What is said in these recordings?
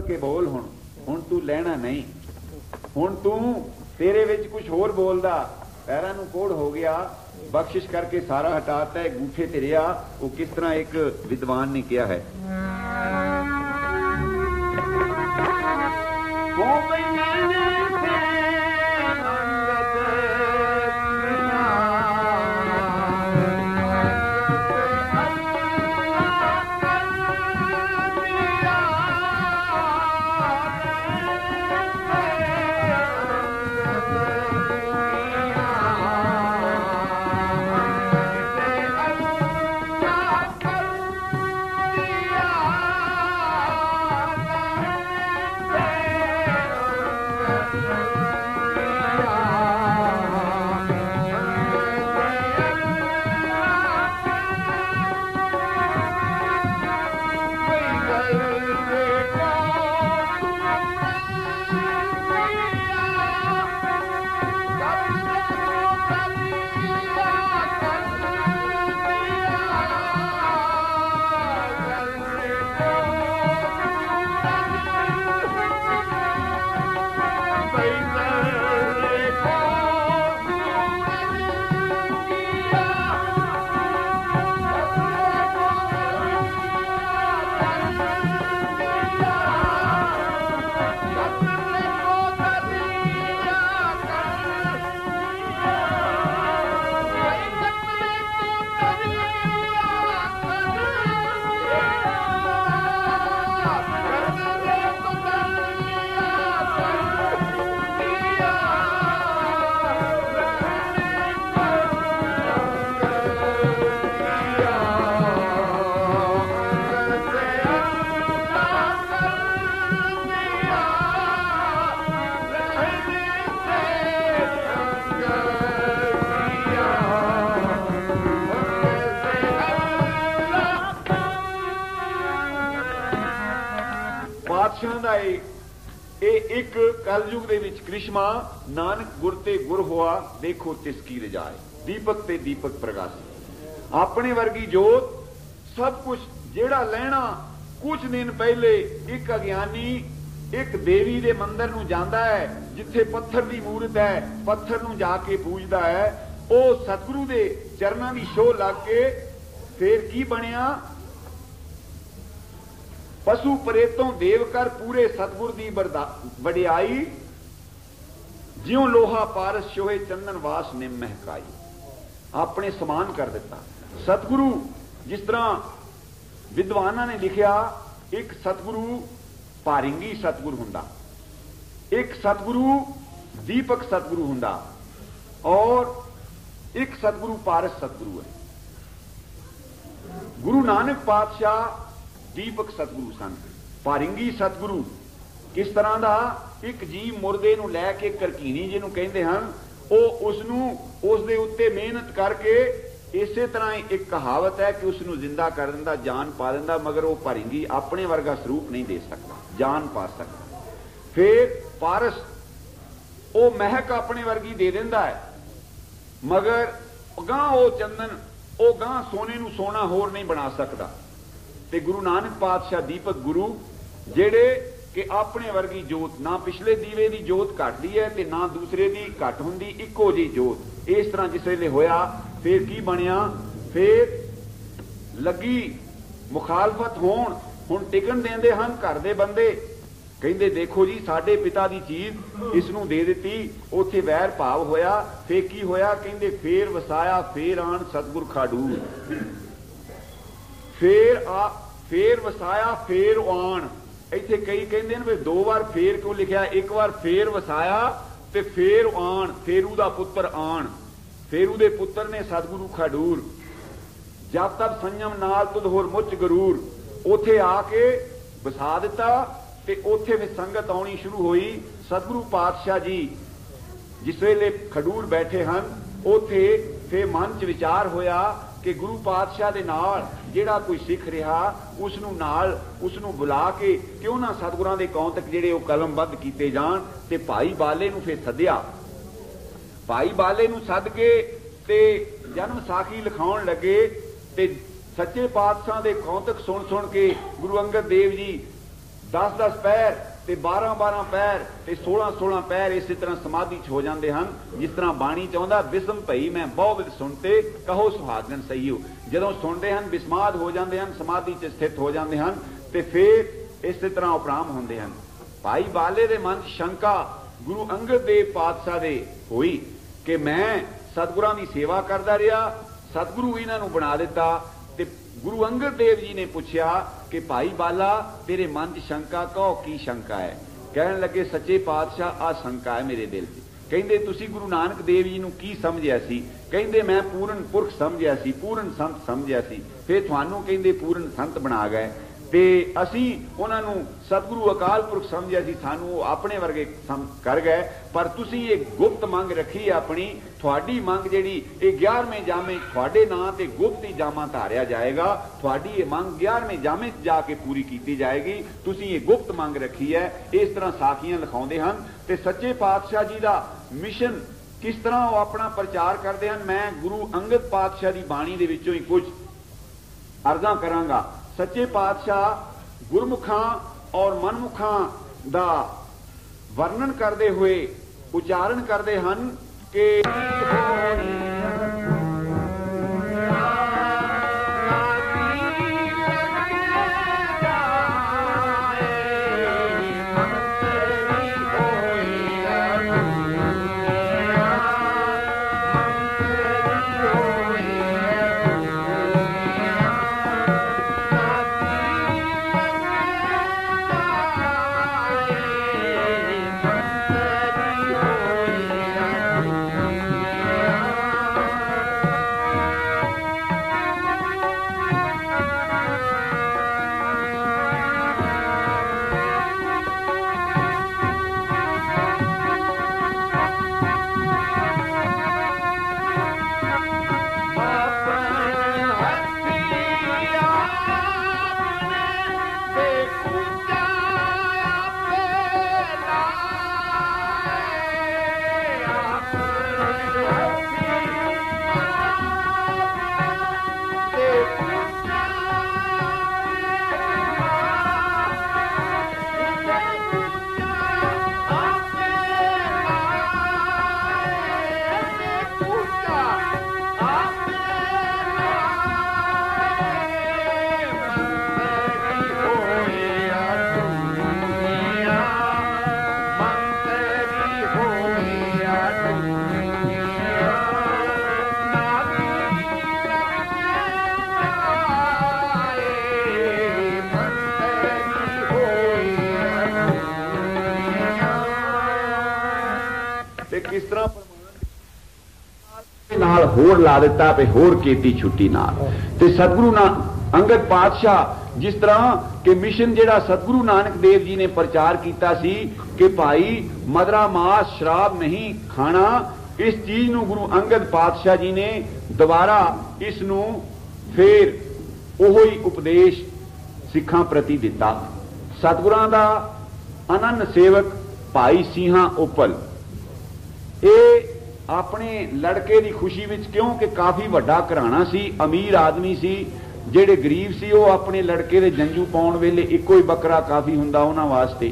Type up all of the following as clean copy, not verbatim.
के बोल हुण तू लैना नहीं, हुण तू तेरे विच कुछ होर बोलदा, पैरां नूं कोड़ हो गया, बख्शिश करके सारा हटाता है, गूठे ते रिहा। वो किस तरह एक विद्वान ने किया है, एक कलयुग दे विच करिश्मा, नानक गुर ते गुर होआ, देखो तिसकी रजाए, दीपक ते दीपक प्रगासी, अपने वर्गी जोत, सब कुछ जेड़ा लैना। कुछ दिन पहले एक अज्ञानी एक देवी दे मंदिर नूं जांदा है, जिथे पत्थर दी मूरत है, पत्थर नूं जाके पूजदा है, ओ सतगुरु दे चरनां दी शोह लग के फिर की बनिया, पशु परेतों देव कर पूरे सतगुर दी वडियाई, ज्यों लोहा पारस शोहे चंदन वास निम महकाई। अपने समान कर दिता सतगुरु। जिस तरह विद्वाना ने लिखिया, एक सतगुरु पारिंगी सतगुरु हुंदा, एक सतगुरु दीपक सतगुरु हुंदा, और एक सतगुरु पारस सतगुरु है। गुरु नानक पातशाह दीपक सतगुरु सन। पारिंगी सतगुरु किस तरह का, एक जीव मुरदे नूं लैके करकीनी जिहनूं कहंदे हन, उसनूं उसदे उत्ते मेहनत करके इसे तरह एक कहावत है कि उसनूं जिंदा कर दिंदा, जान पा दिंदा, मगर वो पारिंगी अपने वर्गा स्वरूप नहीं दे सकता, जान पा सकता। फिर पारस वो महक अपने वर्गी दे दिंदा है, मगर गां वो चंदन वो गां सोने नूं सोना होर नहीं बना सकता। ते गुरु नानक पातशाह दीपक गुरु जेड़े कि अपने वर्गी जोत, ना पिछले दीवे की जोत घटदी है ते ना दूसरे की घट हुंदी, इक्को जी जोत। इस तरह जिस वेले होया फिर की बनिया, फिर लगी मुखालफत होण, हुण टिकण देंदे हन घर दे बंदे, कहंदे देखो जी साडे पिता दी चीज इसनूं दे दित्ती, उत्थे वैर भाव होया। फिर की होया, कहंदे फेर वसाया फेर आण सतगुर खाडूर, फेर वसाया फेर आण। इत्थे कई कहंदे ने भी दो बार फेर क्यों लिखिया, एक बार फेर वसाया ते फेर आण, फेरू दा पुत्र आण, फेरू दे पुत्र ने सतगुरु खाडूर। जब तक संयम नाल तुद होर मुच गरूर, उथे आके बसा दिता ते उथे भी संगत आउणी शुरू हुई। सतगुरु पातशाह जी जिस वेले खडूर बैठे हन, उथे फिर मन च विचार होया कि गुरु पातशाह दे नाल जिहड़ा कोई सिख रहा उसनूं बुला के क्यों ना सतगुरां दे कौंतक जिहड़े वो कलमबद्ध कीते जाण। ते भाई बाले नूं फिर सद्दिया, भाई बाले नूं सद के ते जन्म साखी लिखाउण लगे। ते सच्चे पातशाह दे कौंतक सुन सुन के गुरु अंगद देव जी 10-10 पैर ਤੇ 12-12 ਪੈਰ ਤੇ 16-16 ਪੈਰ ਇਸੇ ਤਰ੍ਹਾਂ ਸਮਾਧੀ 'ਚ ਹੋ ਜਾਂਦੇ ਹਨ। ਜਿਸ ਤਰ੍ਹਾਂ ਬਾਣੀ ਚਾਹੁੰਦਾ ਬਿਸਮ ਭਈ ਮੈਂ ਬਹੁ ਸੁਣਤੇ ਕਹੋ ਸੁਹਾਗਣ ਸਹੀਓ। ਜਦੋਂ ਸੁਣਦੇ ਹਨ ਬਿਸਮਾਦ ਹੋ ਜਾਂਦੇ ਹਨ, ਸਮਾਧੀ 'ਚ ਸਥਿਤ ਹੋ ਜਾਂਦੇ ਹਨ ਤੇ ਫਿਰ ਇਸੇ ਤਰ੍ਹਾਂ ਉਪਰਾਮ ਹੁੰਦੇ ਹਨ। ਭਾਈ ਬਾਲੇ ਦੇ ਮਨ 'ਚ ਸ਼ੰਕਾ ਗੁਰੂ ਅੰਗਦ ਦੇਵ ਪਾਤਸ਼ਾਹ ਦੇ ਹੋਈ ਕਿ ਮੈਂ ਸਤਿਗੁਰਾਂ ਦੀ ਸੇਵਾ ਕਰਦਾ ਰਿਹਾ, ਸਤਿਗੁਰੂ ਇਹਨਾਂ ਨੂੰ ਬਣਾ ਦਿੱਤਾ। ਤੇ ਗੁਰੂ ਅੰਗਦ ਦੇਵ ਜੀ ਨੇ ਪੁੱਛਿਆ ਕਿ ਭਾਈ ਬਾਲਾ ਤੇਰੇ ਮਨ 'ਚ ਸ਼ੰਕਾ ਕਹੋ ਕੀ ਸ਼ੰਕਾ ਹੈ? ਕਹਿਣ ਲੱਗੇ ਸੱਚੇ ਪਾਤਸ਼ਾਹ ਆ ਸ਼ੰਕਾ ਹੈ ਮੇਰੇ ਦਿਲ 'ਚ। ਕਹਿੰਦੇ ਤੁਸੀਂ ਗੁਰੂ ਨਾਨਕ ਦੇਵ ਜੀ ਨੂੰ ਕੀ ਸਮਝਿਆ ਸੀ? ਕਹਿੰਦੇ ਮੈਂ ਪੂਰਨ ਪੁਰਖ ਸਮਝਿਆ ਸੀ, ਪੂਰਨ ਸੰਤ ਸਮਝਿਆ ਸੀ। ਫਿਰ ਤੁਹਾਨੂੰ ਕਹਿੰਦੇ ਪੂਰਨ ਸੰਤ ਬਣਾ ਗਏ ਤੇ ਅਸੀਂ ਉਹਨਾਂ ਨੂੰ ਸਤਿਗੁਰੂ ਅਕਾਲ ਪੁਰਖ ਸਮਝਿਆ ਸੀ, ਸਾਨੂੰ ਉਹ ਆਪਣੇ ਵਰਗੇ ਕਰ ਗਏ। ਪਰ ਤੁਸੀਂ ਇਹ ਗੁਪਤ ਮੰਗ ਰੱਖੀ ਆਪਣੀ, ਤੁਹਾਡੀ ਮੰਗ ਜਿਹੜੀ ਇਹ 11ਵੇਂ ਜਾਮੇ ਤੁਹਾਡੇ ਨਾਂ ਤੇ ਗੁਪਤ ਹੀ ਜਾਮਾ ਧਾਰਿਆ ਜਾਏਗਾ। ਤੁਹਾਡੀ ਇਹ ਮੰਗ 11ਵੇਂ ਜਾਮੇ 'ਚ ਜਾ ਕੇ ਪੂਰੀ ਕੀਤੀ ਜਾਏਗੀ। ਤੁਸੀਂ ਇਹ ਗੁਪਤ ਮੰਗ ਰੱਖੀ ਹੈ। ਇਸ ਤਰ੍ਹਾਂ ਸਾਖੀਆਂ ਲਿਖਾਉਂਦੇ ਹਨ ਤੇ ਸੱਚੇ ਪਾਤਸ਼ਾਹ ਜੀ ਦਾ ਮਿਸ਼ਨ ਕਿਸ ਤਰ੍ਹਾਂ ਉਹ ਆਪਣਾ ਪ੍ਰਚਾਰ ਕਰਦੇ ਹਨ। ਮੈਂ ਗੁਰੂ ਅੰਗਦ ਪਾਤਸ਼ਾਹ ਦੀ ਬਾਣੀ ਦੇ ਵਿੱਚੋਂ ਹੀ ਕੁਝ ਅਰਜ਼ਾਂ ਕਰਾਂਗਾ। ਸੱਚੇ ਪਾਤਸ਼ਾਹ ਗੁਰਮੁਖਾਂ ਔਰ ਮਨਮੁਖਾਂ ਦਾ ਵਰਣਨ ਕਰਦੇ ਹੋਏ ਉਚਾਰਨ ਕਰਦੇ ਹਨ ਕਿ किस तरह नाल होर ला दिता पे होर केती छुट्टी नाल ते सतगुरु अंगद पातशाह जिस तरह के मिशन जेड़ा सतगुरु नानक देव जी ने प्रचार किया सी कि भाई मदरा मास शराब नहीं खाना, इस चीज नूं गुरु अंगद पातशाह जी ने दोबारा इस नूं फिर ओही उपदेश सिखां प्रति दिता। सतगुरां दा अनंत सेवक भाई सिंहा उपल ये अपने लड़के की खुशी विच, क्योंकि काफी वड्डा घराना सी, अमीर आदमी सी, जेड़े गरीब सी वो अपने लड़के दे जंजू पाउण वेले इक्को ही बकरा काफी हुंदा उन्हां वास्ते।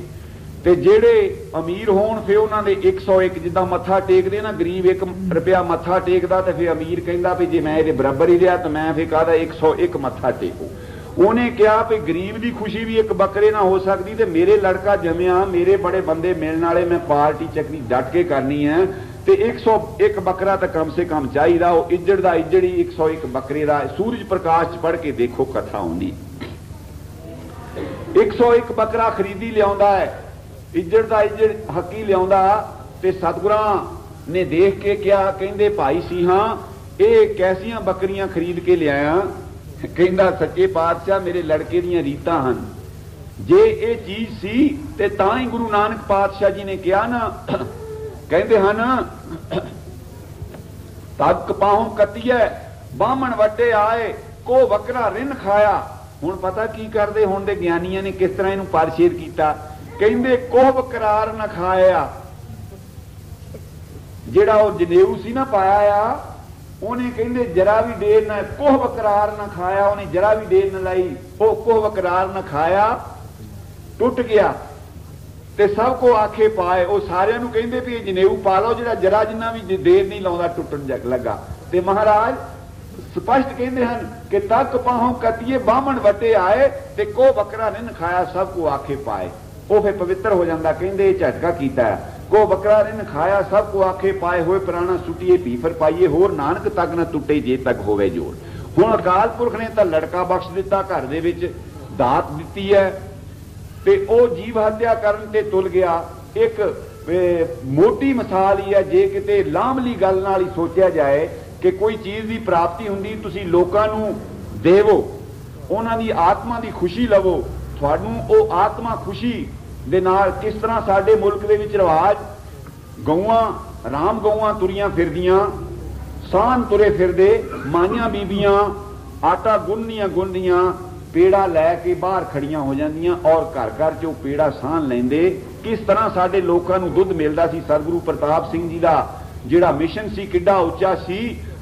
ते जेड़े अमीर होण फिर उन्हां दे 101 जिद्दां मत्था टेकदे ना, गरीब 1 रुपया मत्था टेकदा ते फिर अमीर कहंदा भी जे मैं इहदे बराबर ही रहा तो मैं फिर कहदा 101 मत्था टेको। उन्हें कहा भी गरीब की खुशी भी एक बकरे ना हो सकती, तो मेरे लड़का जमिया, मेरे बड़े बंदे मिलने वाले, मैं पार्टी चकरी डट के करनी है तो 101 बकरा तो कम से कम चाहिए। वो इज्जड़ का इज्जड़ ही 101 बकरे का, सूरज प्रकाश पढ़ के देखो कथा आउंदी। 101 बकरा खरीदी लिया है, इज्जड़ का इज्जड़ हकी लिया, ते सतगुरां ने देख के क्या कहंदे भाई सिंहा ये कैसियां बकरियां खरीद के लिया? कहंदा सच्चे पातशाह मेरे लड़के दीयां रीतां हन, जे ये चीज सी ते तां ही गुरु नानक पातशाह जी ने कहा ना, कहंदे हन तब कपाहों कतिया बामण वड्डे आए को बकरा रिन खाया। हुण पता की करदे हुण दे ज्ञानियां ने किस तरह इहनूं पारशेर कीता। कहंदे कोह करार न खाया, जेड़ा वो जनेऊ सी ना पाया आ उन्हें कहते जरा भी देर न कोह करार न खाया, उन्हें जरा भी देर न लाई, वो कोह करार न खाया टुट गया ते सब को आखे पाए। वो सारिਆਂ ਨੂੰ ਕਹਿੰਦੇ भी जनेऊ पा लो ਜਿਹੜਾ जरा जिन्ना भी देर नहीं लाਉਂਦਾ टुटन लगा। ते महाराज स्पष्ट कहते हैं कि तक पाहों कतिए बामण वटे आए ते को बकरा निन खाया सब को आखे पाए। वो फिर पवित्र हो जाता। कहते झटका कीता है को बकरा निन खाया सब को आखे पाए होए पुराना सुटिए पीफर पाइए होर नानक तक न टुटे जे तक होवे जोड़। हुण अकाल पुरख ने तो लड़का बख्श दिता, घर दे विच दात दिती है ते ओ जीव हत्या करन ते तुल गया। एक मोटी मिसाल ही है जे किते लामली गल नाल ही सोचा जाए कि कोई चीज़ की प्राप्ति हुंदी तुसीं लोकां नूं देवो, उन्हां दी आत्मा की खुशी लवो, तुहानूं ओ आत्मा खुशी दे नाल किस तरह साडे मुल्क दे विच रिवाज गऊआं राम गऊआं तुरियां फिरदियां, साहन तुरे फिरदे, माइयां बीबियां आटा गुनदियां पेड़ा लैके बाहर खड़ियां हो जांदियां और घर घर चो पेड़ा साहन लैंदे। किस तरह साडे लोकां नूं दुੱਧ मिलदा सी। सतगुरु प्रताप सिंह जी दा जिहड़ा मिशन सी किड्डा उच्चा सी।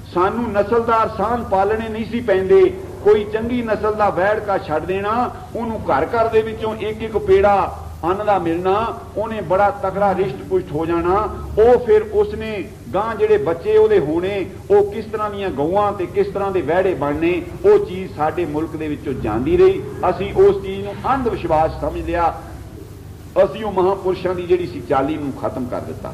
सानू नस्लदार साहन पालने नहीं सी पैंदे। कोई चंगी नस्ल दा वैड़ का छड्ड देना, उहनूं घर घर दे विचों एक एक पेड़ा अन्न दा मिलना, उन्हें बड़ा तगड़ा रिश्ट पुष्ट हो जाना। वो फिर उसने गां जिहड़े बच्चे उहदे होने, वो किस तरह दीयां गऊआं ते किस तरह दे वैड़े बनने, वो चीज़ साडे मुल्क दे विचों जांदी रही। असीं उस चीज़ नूं अंध विश्वास समझ लिया। असीं वो महापुरुषां दी जिहड़ी सी चाली नूं खत्म कर दिता।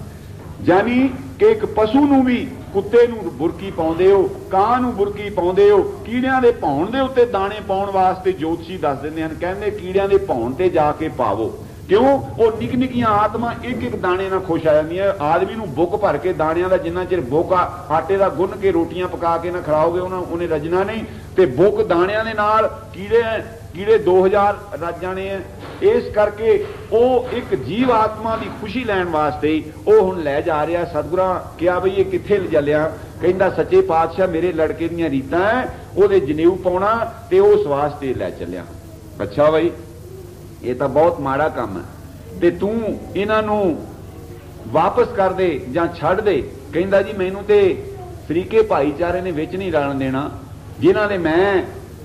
यानी कि एक पशु नूं भी कुत्ते नूं बुरकी पाउंदे हो, कां नूं बुरकी पाउंदे हो, कीड़ियां दे भौण दे उत्ते दाणे पाउण वास्ते ज्योतिषी दस दिंदे हन, कहंदे कीड़ियां दे भौण ते जाके पावो। क्यों? वो निक निकियां आत्मा एक एक दाने नाल खुश आ जांदियां। आदमी नूं बुक भर के दाणियां दा जिन्ना चिर बुक आटे दा गुन्न के रोटियां पका के ना खिलाओगे उन्हें रजना नहीं। ते बुक दाणियां दे नाल कीड़े 2000 रज जाने हैं। इस करके वो एक जीव आत्मा की खुशी लैण वास्ते वो हुण लै जा रहा। सतगुरां कहा बई ये कित्थे चलिया? कहंदा सच्चे पातशाह मेरे लड़के दीयां रीतां है, ओहदे जनेऊ पाउणा ते उस वास्ते लै चलिया। अच्छा बई ये तो बहुत माड़ा काम है ते तू इन्हां नूं वापस कर दे जां छड्ड दे। कहंदा जी मैनूं ते शरीके भाईचारे ने विच नहीं रलण देना, जिन्हां ने मैं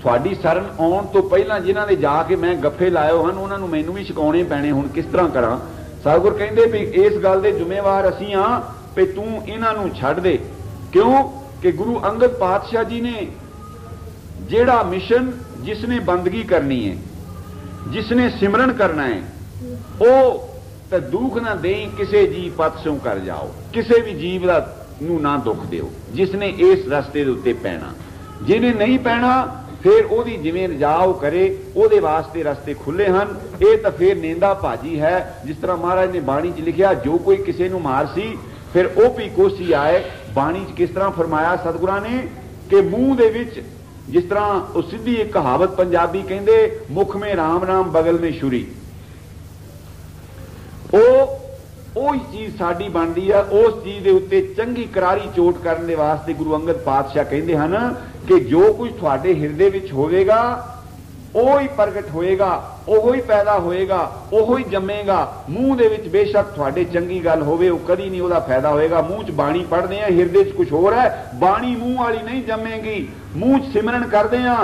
थोड़ी शरण आउण तो पहला जिन्हां ने जाके मैं गफ्फे लाए हन उन्हां नूं मैनूं भी छकाउणे पैणे। हुण किस तरह करां? सतगुर कहंदे भी इस गल दे जिम्मेवार असीं हां भी तू इन्हां नूं छड्ड दे। क्यों कि गुरु अंगद पातशाह जी ने जिहड़ा मिशन जिसने बंदगी करनी है, जिसने सिमरन करना है, वो तो दुख ना दें किसे जीव पथ सो कर जाओ, किसी भी जीव का नूं ना दुख दिओ जिसने इस रस्ते दे उत्ते पैना। जिन्हें नहीं पैना फिर ओदी जिवें रजाओ करे, ओदे वास्ते रस्ते खुले हन। ये तो फिर नेंदा भाजी है। जिस तरह महाराज ने बाणी च लिखिया जो कोई किसी नूं मारसी फिर ओ भी कोसी आए। बाणी च किस तरह फरमाया सतगुरां ने कि मुंह दे विच जिस तरह उस सीधी एक कहावत पंजाबी कहंदे मुख में राम राम बगल में छुरी, ਉਹ चीज़ साड़ी बनती है। उस चीज़ के उत्ते चंगी करारी चोट करने के वास्ते गुरु अंगद पातशाह कहते हैं कि जो कुछ थोड़े हिरदे विच होवेगा ਉਹ ही प्रगट होएगा, ਉਹ ही पैदा होएगा, ਉਹ ही जमेगा। मूँह दे विच बेशक थोड़े चंगी गल होवे वो कदी नहीं उसका फायदा होएगा। मूँह च बाणी पढ़ते हैं, हिरदे च कुछ होर है, बाणी मूँह वाली नहीं जमेगी। मूँह च सिमरन करते हैं,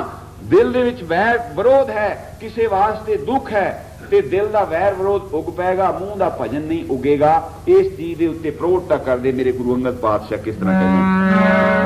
दिल दे विच वैर विरोध है, किसी वास्ते दुख है ते दिल का वैर विरोध उग पैगा, मूँह का भजन नहीं उगेगा। इस चीज के उत्ते प्रौढ़ता करते मेरे गुरु अंगद पातशाह किस तरह कहते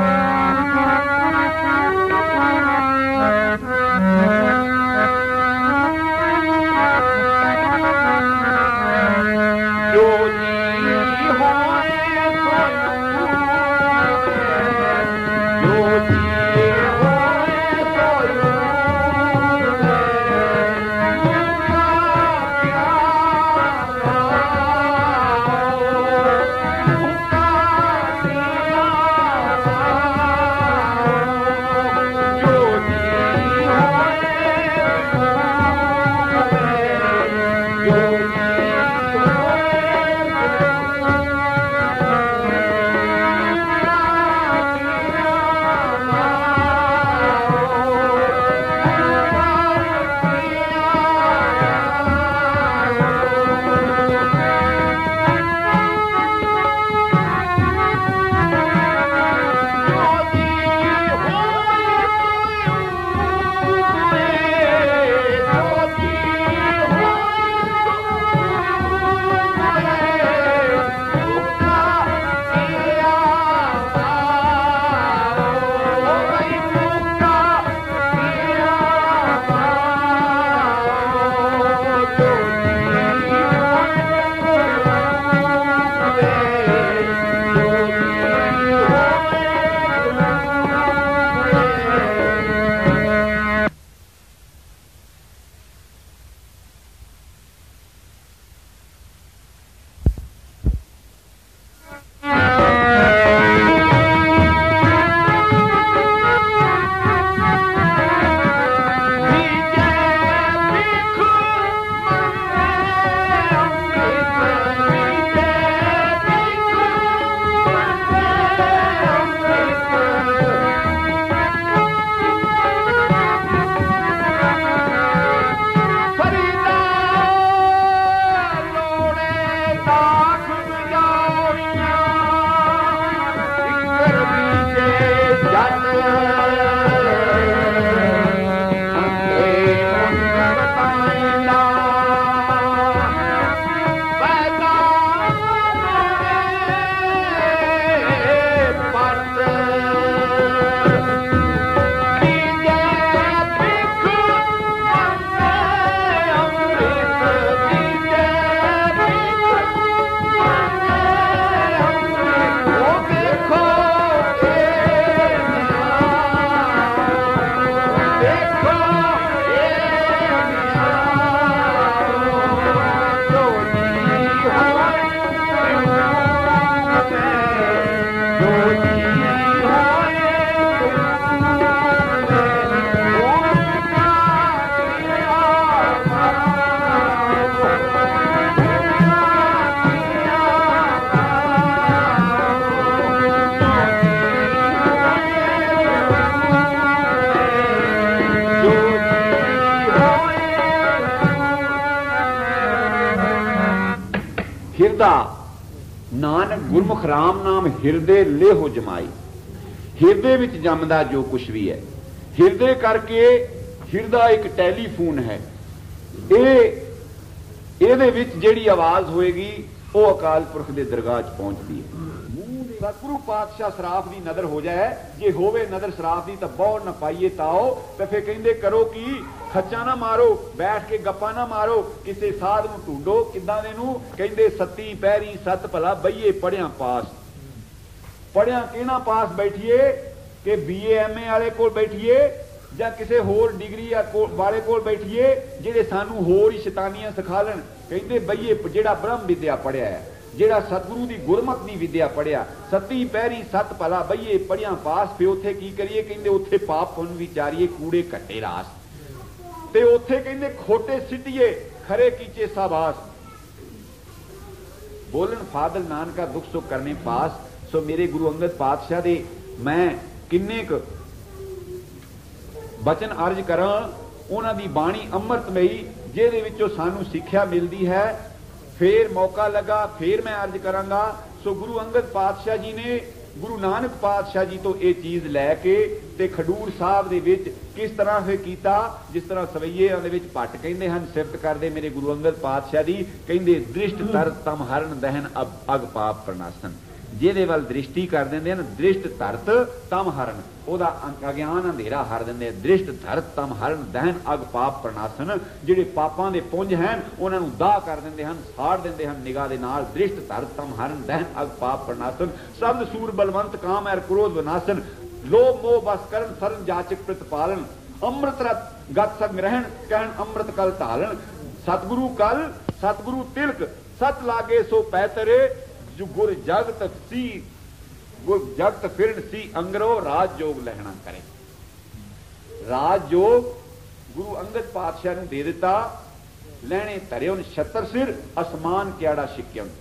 हिरदा नानक गुरमुख राम नाम हिरदे लेहो जमाई। हिरदे विच जमदा जो कुछ भी है, हिरदे करके हिरदा एक टैलीफोन है। ਇਹਦੇ ਵਿੱਚ ਜਿਹੜੀ ਆਵਾਜ਼ ਹੋਏਗੀ ਉਹ ਅਕਾਲ ਪੁਰਖ ਦੇ ਦਰਗਾਹ 'ਚ ਪਹੁੰਚਦੀ ਹੈ। सतगुरु पातशाह शराफ की नदर हो जाए, जे होवे नदर शराफ की तो बहुत न पाइए ताओ, तो फिर कहते करो कि खच्चा ना मारो, बैठ के गप्पा ना मारो, किसी साध नूं ढूंढो किदां दे नूं, कहते सत्ती पैरी सत भला बईए पढ़िया पास। पढ़िया किहना पास बैठिए कि BA MA वाले कोल बैठिए ਜਾਂ ਕਿਸੇ ਹੋਰ ਡਿਗਰੀ ਵਾਲੇ ਕੋਲ ਬੈਠੀਏ ਜਿਹੜੇ ਸਾਨੂੰ ਹੋਰ ਹੀ ਸ਼ੈਤਾਨੀਆਂ ਸਿਖਾ ਲੈਣ। ਕਹਿੰਦੇ ਬਈਏ ਜਿਹੜਾ ਬ੍ਰਹਮ ਵਿਦਿਆ ਪੜਿਆ ਹੈ, ਜਿਹੜਾ ਸਤਿਗੁਰੂ ਦੀ ਗੁਰਮਤਿ ਦੀ ਵਿਦਿਆ ਪੜਿਆ, ਸੱਤੀ ਪਹਿਰੀ ਸੱਤ ਭਲਾ ਬਈਏ ਪੜਿਆ ਪਾਸ। ਫੇ ਉੱਥੇ ਕੀ ਕਰੀਏ? ਕਹਿੰਦੇ ਉੱਥੇ ਪਾਪ ਪੁੰਨ ਵਿਚਾਰੀਏ, ਕੂੜੇ ਘੱਟੇ ਰਾਸ, ਤੇ ਉੱਥੇ ਕਹਿੰਦੇ ਖੋਟੇ ਸਿੱਟੀਏ ਖਰੇ ਕੀਚੇ ਸਾਬਾਸ। ਬੋਲਣ ਫਾਦਲ ਨਾਨਕਾ ਦੁੱਖ ਸੁੱਖ ਕਰਨੇ ਪਾਸ। ਸੋ ਮੇਰੇ ਗੁਰੂ ਅੰਗਦ ਪਾਤਸ਼ਾਹ ਦੇ ਮੈਂ ਕਿੰਨੇ ਕੁ बचन अर्ज करा, उन्हां दी बाणी अमृतमई जिहदे विचों सानू सिक्ख्या मिलती है। फिर मौका लगा फिर मैं अर्ज करांगा। सो गुरु अंगद पातशाह जी ने गुरु नानक पातशाह जी तो ये चीज़ लैके ते खडूर साहब दे विच किस तरह फिर कीता, जिस तरह सवैये दे विच पट कहंदे हन, सिफत करदे मेरे गुरु अंगद पातशाह दी, कहंदे दृष्ट तर तम हरण दहन अग पाप प्रनाशन। ਜਿਹਦੇ ਵੱਲ ਦ੍ਰਿਸ਼ਟੀ ਕਰ ਦਿੰਦੇ ਹਨ, ਦ੍ਰਿਸ਼ਟ ਧਰਤ ਤਮ ਹਰਨ, ਉਹਦਾ ਅਗਿਆਨ ਅੰਧੇਰਾ ਹਰ ਦਿੰਦੇ। ਦ੍ਰਿਸ਼ਟ ਧਰਤ ਤਮ ਹਰਨ ਦਹਨ ਅਗ ਪਾਪ ਪ੍ਰਨਾਸ਼ਨ, ਜਿਹੜੇ ਪਾਪਾਂ ਦੇ ਪੁੰਜ ਹਨ ਉਹਨਾਂ ਨੂੰ ਦਾਹ ਕਰ ਦਿੰਦੇ ਹਨ, ਸਾੜ ਦਿੰਦੇ ਹਨ ਨਿਗਾਹ ਦੇ ਨਾਲ। ਦ੍ਰਿਸ਼ਟ ਧਰਤ ਤਮ ਹਰਨ ਦਹਨ ਅਗ ਪਾਪ ਪ੍ਰਨਾਸ਼ਨ, ਸ਼ਬਦ ਸੂਰ ਬਲਵੰਤ ਕਾਮ ਐਰ ਕ੍ਰੋਧ ਵਿਨਾਸ਼ਨ, ਲੋਭ ਮੋਹ ਬਸ ਕਰਨ ਸਰਨ ਜਾਚਕ ਪ੍ਰਤਪਾਲਨ, ਅੰਮ੍ਰਿਤ ਰਤ ਗਤ ਸਗ ਰਹਿਣ ਕਹਿਣ ਅੰਮ੍ਰਿਤ ਕਲ ਢਾਲਣ। ਸਤਿਗੁਰੂ ਕਲ ਸਤਿਗੁਰੂ ਤਿਲਕ ਸਤ ਲਾਗੇ ਸੋ ਪੈਤਰੇ, जो गुर जगत सी गुर जगत फिरन सी अंगरो राज जोग लहना करे। राज जोग गुरु अंगद पातशाह ने दे दिता। लहने धरे उन 76 सिर आसमान क्याड़ा शिक्यम।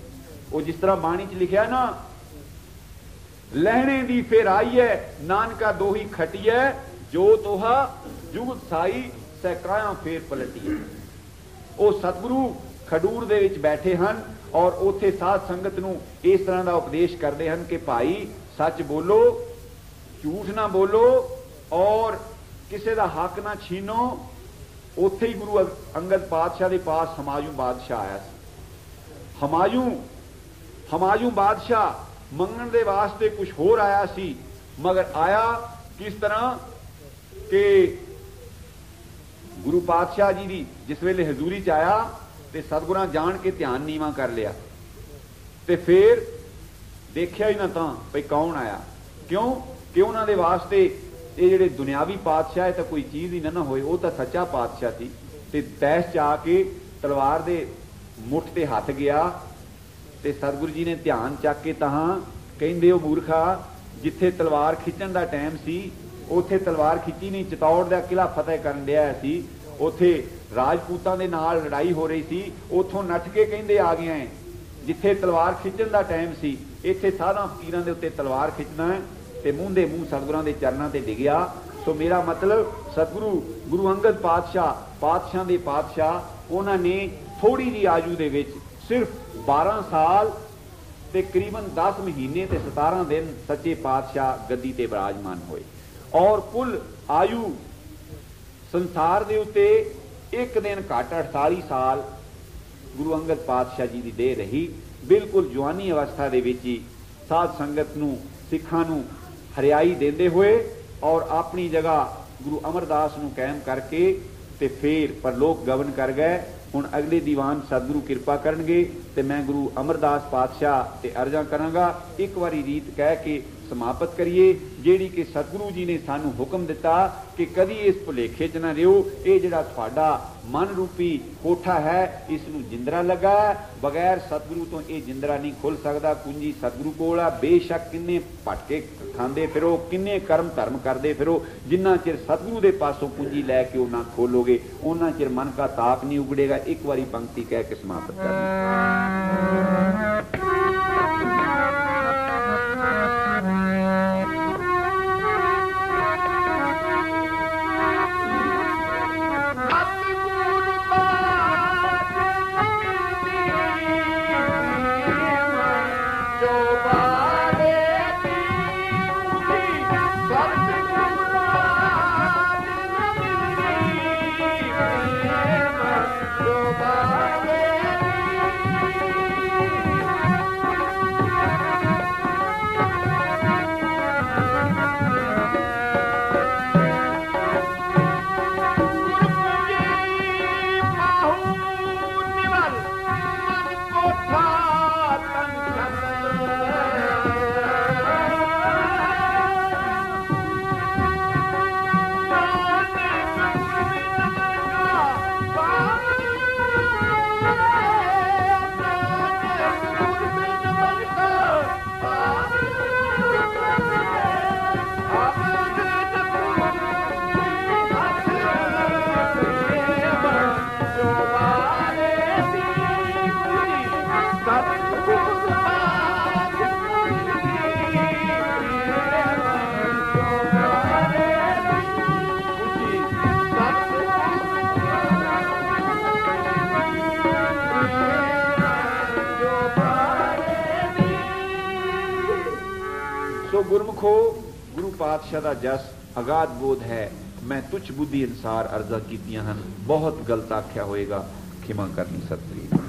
वो जिस तरह बाणी च लिखा ना, लहने दी फिर आई है नानका दोही खटी है, जो तोहा जुगत साई सैकाया फिर पलटी है। वो सतगुरु खडूर दे विच बैठे हन और उत्थे साध संगत नूं इस तरह का उपदेश करते हैं कि भाई सच बोलो, झूठ ना बोलो और किसी का हक ना छीनो। उत्थे ही गुरु अंगद पातशाह के पास हमायूं बादशाह आया। हमायूं बादशाह मंगण दे वास्ते कुछ होर आया सी, मगर आया किस तरह कि गुरु पातशाह जी की जिस वेले हजूरी च आया ते सतगुरां जान के ध्यान नीवा कर लिया, ते फिर देखिया ही ना तां भई कौन आया। क्यों कि उन्हां दे वास्ते ये जिहड़े दुनियावी पातशाह है तो कोई चीज़ ही ना होए, वो तो सच्चा पातशाह सी। ते तैस च आके तलवार दे मुठ ते हथ गया ते सतगुरु जी ने ध्यान चक के तां कहंदे ओ मूर्खा, जिथे तलवार खिंचण दा टाइम सी उत्थे तलवार खिंची नहीं, चितौड़ दा किला फतेह करन दिया सी, उत्थे राजपूतां दे नाल लड़ाई हो रही सी, उथों नठ के कहंदे आ गए हैं। जिथे तलवार खिंचण दा टाइम सी इत्थे साधां फकीरां दे उत्ते तलवार खिंचना है, ते मूंह दे मूंह सतगुरां दे चरनां ते डिगिया। सो मेरा मतलब सतगुरु गुरु अंगद पातशाह दे पातशाह उन्हां ने थोड़ी जी आयु दे विच सिर्फ 12 साल ते करीबन 10 महीने ते 17 दिन सच्चे पातशाह गद्दी ते विराजमान होए। और कुल आयु संसार दे उत्ते एक दिन घट 48 साल गुरु अंगद पातशाह जी की देह रही। बिल्कुल जवानी अवस्था दे विच ही साध संगत नूं सिखां नूं हरियाई देंदे हुए और अपनी जगह गुरु अमरदास नूं कायम करके ते फिर परलोक गवन कर गए। हुण अगले दीवान सतगुरु किरपा करनगे ते मैं गुरु अमरदास पातशाह ते अर्जा करांगा एक बारी रीत कह के समाप्त करिए, जिहड़ी कि सतगुरु जी ने सानू हुक्म दिता कि कदी इस भुलेखे च ना रहियो। ये जिहड़ा तुहाडा मन रूपी कोठा है इसनूं जिंदरा लगा, बगैर सतगुरु तो ये जिंदरा नहीं खुल सकता। कुंजी सतगुरु कोल आ। बेशक किन्ने भटके खांदे फिरो, किन्ने कर्म धर्म करदे फिरो, जिन्ना चिर सतगुरु दे पासों कुंजी लैके ना खोलोगे उन्ना चिर मन का ताक नहीं उगड़ेगा। एक बारी पंक्ति कह के समाप्त करनी। गुरमुखो गुरु पातशाह का जस अगाध बोध है, मैं तुच्छ बुद्धि अनुसार अर्जा कीतियां हन, बहुत गलत आख्या होएगा, खिमा करनी सतगुरू।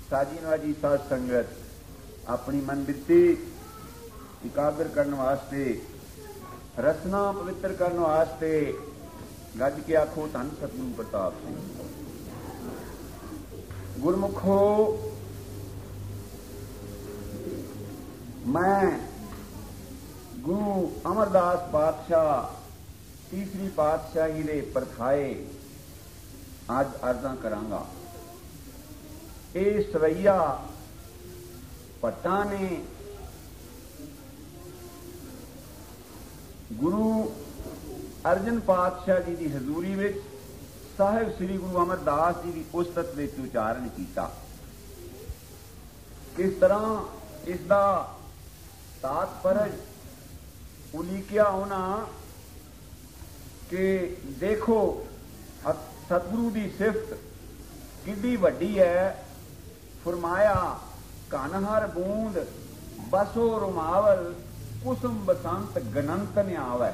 साजी नवाजी साध संगत अपनी मन बिरती एकाग्र करने वास्ते, रसना पवित्र करने वास्ते गज के आखो धन सतगुरु प्रताप सिंह। गुरमुखो, मैं गुरु अमरदास पातशाह तीसरी पातशाही दे परखाए अज अर्जा करांगा। ये सवैया भट्टां ने गुरु अर्जन पातशाह जी की हजूरी में साहिब श्री गुरु अमरदास जी की उस्तत में उच्चारण किया। किस तरह इसका तात्पर्य उलीकिया होना कि देखो सतगुरु की सिफत किड्डी वड्डी है। फरमाया कानहर बूंद बसो रुमावल कुसुम बसंत गनंत न्यावै।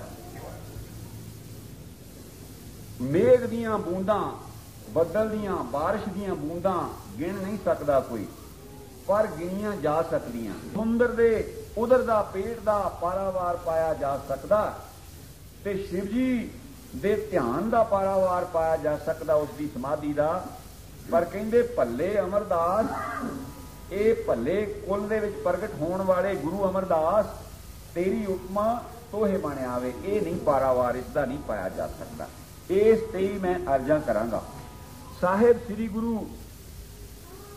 मेघ दियां बूंदां, बदल दियां, बारिश दियां बूंदां गिन नहीं सकता कोई, पर गिनियां जा सकदियां। समुंदर दे उधर दा पेट दा पारावार पाया जा सकदा ते शिव जी दे ध्यान दा पारावार पाया जा सकदा उसकी समाधि दा। पर कहंदे भल्ले अमरदास, ये भल्ले कुल दे विच प्रगट होने वाले गुरु अमरदास तेरी उपमा तोहे बने आवे, ये नहीं पारावार इसका नहीं पाया जा सकता। इस ते ही मैं अर्जा करांगा। साहिब श्री गुरु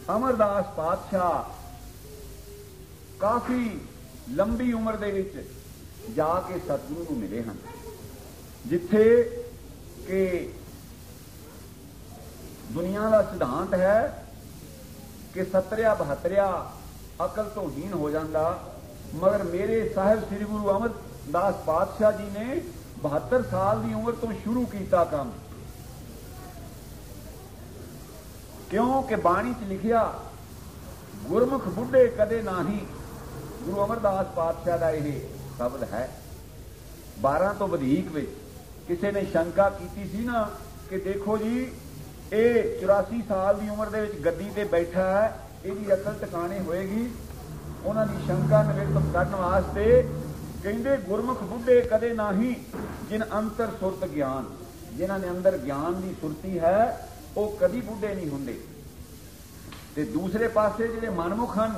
अमरदास पातशाह काफी लंबी उम्र दे विच जाके सतगुरु नूं मिले हैं, जिथे कि दुनिया का सिद्धांत है कि 70-72 अकल तो हीन हो जाता, मगर मेरे साहिब श्री गुरु अमरदास पातशाह जी ने 72 साल की उम्र तो शुरू किया काम। क्यों कि बाणी च लिखिया गुरमुख बुढ़े कदे नाही, गुरु अमरदास पातशाह का यह शब्द है। 12 तो वधीक विच किसी ने शंका की सी ना कि देखो जी ये 84 साल की उम्र दे विच गद्दी ते बैठा है, इसकी अकल टिकाने होएगी। उन्होंने शंका निवृत्त करने वास्ते कहते गुरमुख बुढ़े कदे नाही जिन अंतर सुरत ज्ञान, जिन्हों ने अंदर ज्ञान की सुरती है वो कभी बुढ़े नहीं होंगे। ते दूसरे पासे जिहड़े मनमुख हैं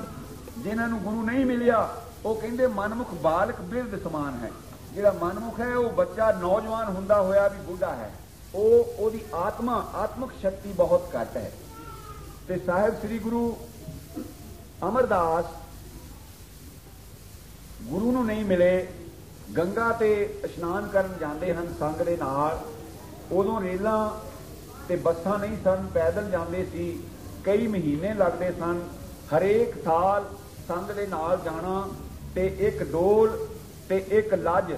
जिन्होंने गुरु नहीं मिलिया वो कहते मनमुख बालक बिरध समान है। जिहड़ा मनमुख है वो बच्चा नौजवान हुंदा होया भी बुढ़ा है, ओदी आत्मा आत्मक शक्ति बहुत घट है। ते साहिब श्री गुरु अमरदास गुरु नूं नहीं मिले, गंगा ते इशनान करन जांदे हन संग दे नाल। उदों रेलां ते बसां नहीं सन, पैदल जांदे सी, कई महीने लगदे सन। हरेक साल संग दे नाल जाना ते एक डोल ते एक लज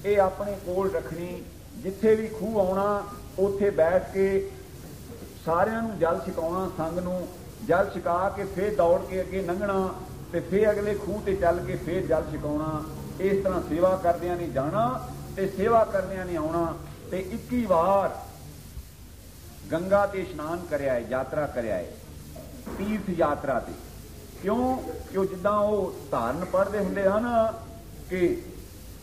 ये अपने कोल रखनी, जिथे भी खूह आउणा उत्थे बैठ के सारिआं नूं जल छकाउणा, संग नूं जल छका के फिर दौड़ के अगे लंघना ते फिर अगले खूह ते चल के फिर जल छकाउणा। इस तरह सेवा करदिआं ने जाना ते सेवा करदिआं ने आउणा ते 21 बार गंगा ते इशनान करया है, यात्रा करया है, तीर्थ यात्रा ते। क्यों कि जिद्दां ओह धारन पढ़दे हुंदे हन कि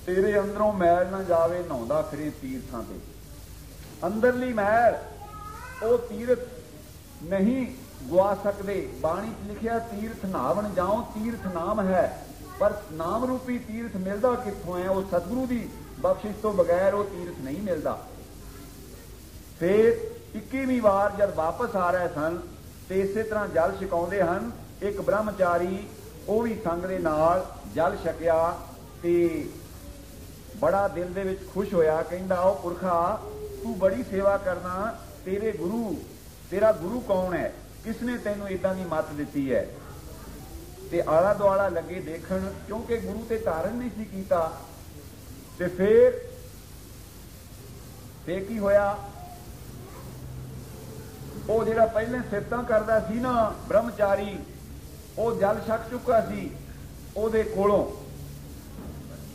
तेरे अंदरों मैल ना जावे नहाउंदा फिरे तीर्थां ते। अंदरली मैल वो तीर्थ नहीं गवा सकते। बाणी च लिखिया तीर्थ नावन जाओ, तीर्थ नाम है, पर नाम रूपी तीर्थ मिलता कित्थों है? वो सतगुरु की बख्शिश तो बगैर वो तीर्थ नहीं मिलता। फिर 21वीं बार जब वापस आ रहे सन तो इस तरह जल छकाउंदे हन। एक ब्रह्मचारी वो भी संग दे नाल जल छकिया ते बड़ा दिल दे विच खुश होया, कहंदा ओ पुरखा तू बड़ी सेवा करना, तेरे गुरु तेरा गुरु कौन है, किसने तेनू इदां दी मत दिती है? ते आला दुआला लगे देखण, क्योंकि गुरु ते धारण नहीं सी कीता। ते फिर की होया, वो जिहड़ा पहले सिफतां करदा सी ना ब्रह्मचारी, वो जल छक चुका सी ओहदे कोलों,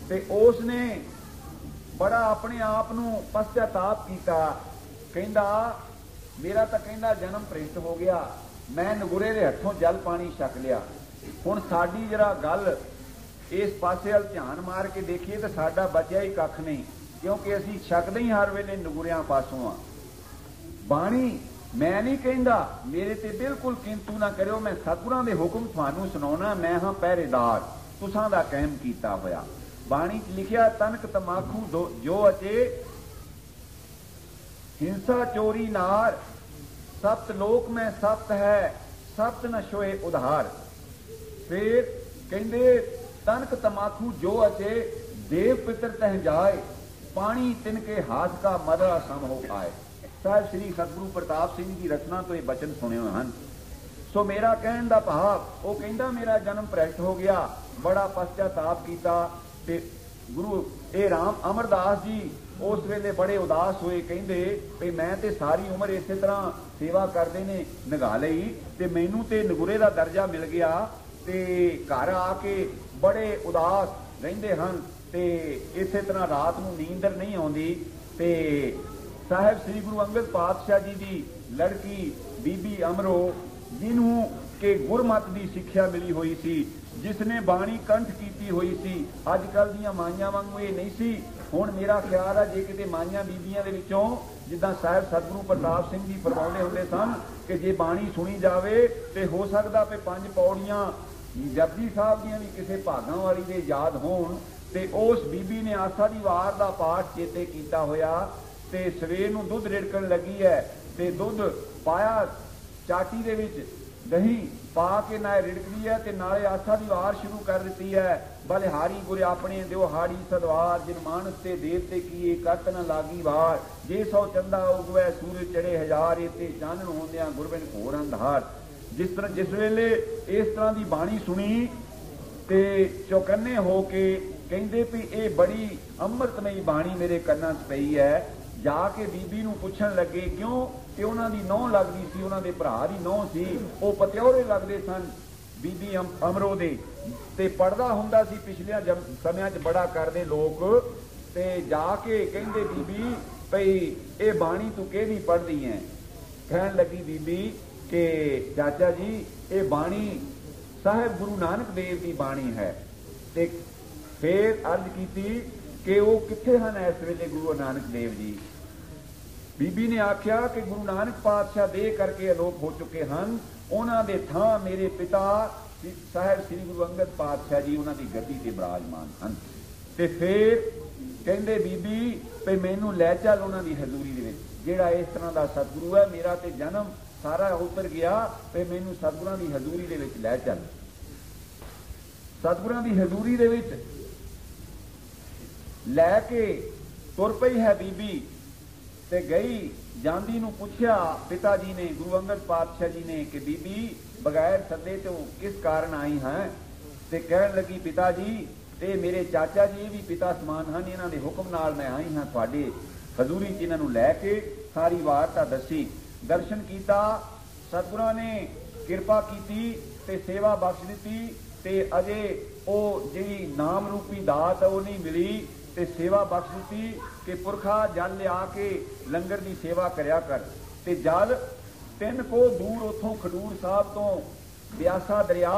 ते उसने बड़ा अपने आप नूं पश्चाताप कीता। कहंदा मेरा तां कहंदा जन्म भ्रिष्ट हो गया, मैं नगुरे के हथों जल पानी छक लिया। हुण साडी जरा गल इस पासे वल ध्यान मार के देखिए तो साडा बचिया ही कख नहीं, क्योंकि असीं छकदे ही हर वेले नगुरियां पासों आ। बाणी मैं नहीं कहंदा, मेरे ते बिल्कुल किंतु ना करियो, मैं सतगुरां दे हुक्म तुहानूं सुणाउणा। मैं हां पहरेदार, तुसां दा कायम कीता होया। बाणी च लिखिया तनक तमाखू जो अचे, हिंसा चोरी नार, सप्त लोक में सप्त है, सप्त न शोए उधार। फिर कहंदे तनक तमाखू जो अचे, देव पितर तह जाए, पानी तिनके हाथ का मदरा सम हो आए। साहब श्री सतगुरु प्रताप सिंह की रचना तो ये बचन सुने हुए हैं। सो मेरा कहण दा भाव, वो कहंदा मेरा जन्म भ्रष्ट हो गया, बड़ा पश्चाताप किया। ते गुरु ए राम अमरदास जी उस वेले बड़े उदास होए, कहंदे भी मैं ते सारी उम्र इसे तरह सेवा करदे ने निगा लई, ते मैनू ते नगुरे दा दर्जा मिल गया, ते घर आके बड़े उदास रहिंदे हन, ते इसे तरह रात नूं नींदर नहीं आउंदी। ते साहब श्री गुरु अंगद पातशाह जी की लड़की बीबी अमरो, जिन्हों के गुरमत की सिक्ख्या मिली हुई सी, जिसने बाणी कंठ की हुई सी, अजकल दीयां माइयां वांगू ये नहीं सी। हुण मेरा ख्याल है जे किते माइयां बीबियां दे विचों जिद्दां साहब सतगुरु प्रताप सिंह जी फरमाउंदे हुंदे सन कि जे बाणी सुनी जावे ते हो सकदा पे 5 पौड़ियां जपजी साहब दीयां भी किसी भागां वाली दे याद होण। ते उस बीबी ने आसा दी वार दा पाठ चेते कीता होया, ते सवेर नूं दुध रिड़कण लगी है, ते दुध पाया चाटी दे विच, दही पा के नाले रिड़कदी है, ते नाले आसा दी वार शुरू कर दित्ती है। बलिहारी गुर अपने दिओ हाड़ी सदवार, जिन मानस ते देवते किए करत न लागी वार, जे सौ चंदा उगवै सूरज चढ़े हजार, इते चानण होंदियां गुरबिन घोर अंधार। जिस तरह जिस वेले इस तरह की बाणी सुनी ते चौकन्ने हो के कहंदे भी ये बड़ी अमृतमई बाणी मेरे कन्नां च पई है। जाके बीबी नूं पुछण लगे, क्यों कि उन्हां दी नौं लगदी सी, उन्हां दे भरा दी नौं सी, वो पतिऔरे लगदे सन बीबी अमरो दे, ते पढ़दा हुंदा सी पिछलियां समयां च बड़ा करदे लोग। ते जाके कहंदे बीबी भई ये बाणी तू किहदी पढ़दी है? कहण लगी बीबी कि चाचा जी ये बाणी साहिब गुरु नानक देव की बाणी है। ते फिर अर्ज की कि वो कित्थे हन इस वेले गुरु नानक देव जी? बीबी ने आख्या कि गुरु नानक पातशाह दे करके अलोप हो चुके हैं, उन्हां दे थां मेरे पिता साहिब श्री गुरु अंगद पातशाह जी उन्हां दी गद्दी ते विराजमान हन। ते फिर कहंदे बीबी भई मैनू लै चल उन्हां दी हजूरी दे विच, जिहड़ा इस तरह दा सतगुरु है, मेरा ते जन्म सारा उतर गया, भई मैनू सतगुरां दी हजूरी दे विच लै चल। सतगुरां दी हजूरी दे विच लैके तुर पई है बीबी, ते गई जांदी नूं पुछया पिता जी ने, गुरु अंगद पातशाह जी ने, कि बीबी बगैर सदे तो किस कारण आई है? ते कहण लगी पिता जी ते मेरे चाचा जी भी पिता समान हैं, इन्हां दे हुक्म नाल मैं आई हाँ तुहाडे हजूरी च। इन्हां नूं लैके सारी वार्ता दसी, दर्शन कीता, सतगुरां ने किरपा कीती ते सेवा बख्श दित्ती। ते अजे ओ जिहड़ी नाम रूपी दात वो नहीं मिली, ते सेवा बख्श दित्ती कि पुरखा जल लिया के लंगर की सेवा करया कर। ते जल 3 को दूर उथों खडूर साहब तो ब्यासा दरिया,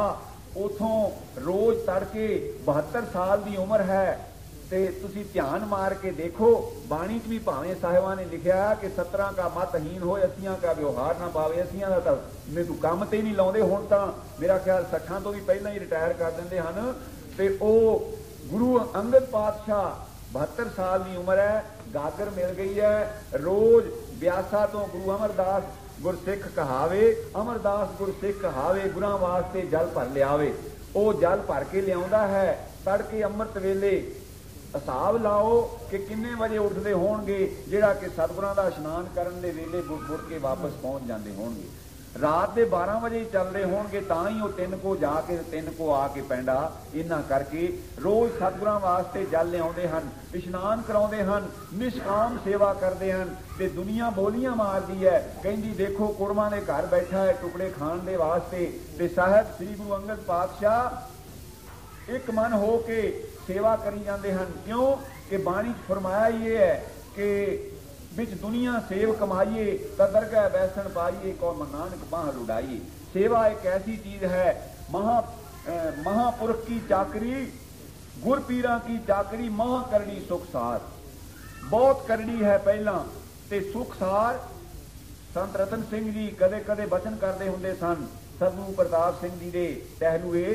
उथों रोज तड़के 72 साल की उम्र है। ते तुसी ध्यान मार के देखो, बाणी च भी भावें साहिबा ने लिखा कि 17 का मतहीन हो, 80 का व्यवहार ना पावे। 80 का मैं तू काम ते नहीं लाउंदे, हुण तां मेरा ख्याल 60 तो भी पहला ही रिटायर कर दिंदे हन। ते ओ गुरु अंगद पातशाह 72 साल की उम्र है, गागर मिल गई है। रोज ब्यासा तो गुरु अमरदास गुरसिख कहावे, अमरदास गुरसिख कहावे, गुरां वास्ते जल भर लियावे। वो जल भर के लियाउंदा है। तड़के अमृत वेले हिसाब लाओ कि किन्ने बजे उठते होणगे, जिहड़ा कि सतगुरां दा इशनान करन दे वेले मुड़ के वापस पहुंच जाते होणगे। रात के 12 बजे चलते होणगे, तां ही वो 3 को जाके 3 को आके पैंडा इन्हां करके रोज सतगुरां वास्ते जल लियाउंदे हन, इशनान कराउंदे हन, निष्काम सेवा करते हैं। ते दुनिया बोलियां मारदी है, कहंदी देखो कुड़मां दे घर बैठा है टुकड़े खाण दे वास्ते। ते साहब श्री गुरु अंगद पातशाह एक मन हो के सेवा करी जाते हैं। क्यों कि बाणी फरमाया ये है कि बिच दुनिया सेव कमाइए त दरगाह बैसन पाइए को नानक बाह लुटाइए। सेवा एक ऐसी चीज है, महापुरुष की चाकरी, गुर पीरा की चाकरी महा करनी सुख सार। बहुत करनी है पहला ते सुख सार। संत रतन सिंह जी कदे कदे बचन करते होंगे सन, सतगुरु प्रताप सिंह जी दे टहलुए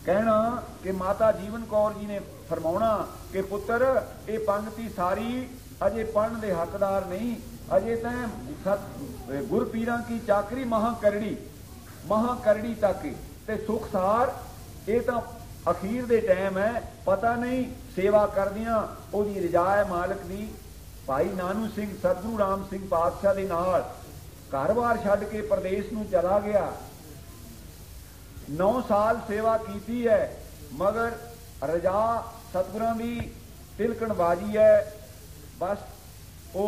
कहना कि माता जीवन कौर जी ने फरमाउणा कि पुत्र ये पंक्ति सारी अजे पढ़न दे हकदार नहीं, अजे तैं गुर पीरा की चाकरी महाकरड़ी तक ते सुख सार ये तो अखीर दे टाइम है, पता नहीं सेवा करदियां ओदी रजा है मालिक दी। भाई नानू सिंह सतगुरु राम सिंह पातशाह दे नाल घर-बार छड्ड के प्रदेश नूं चला गया। 9 साल सेवा की है, मगर रजा सतगुरां दी तिलकणबाजी है। बस वो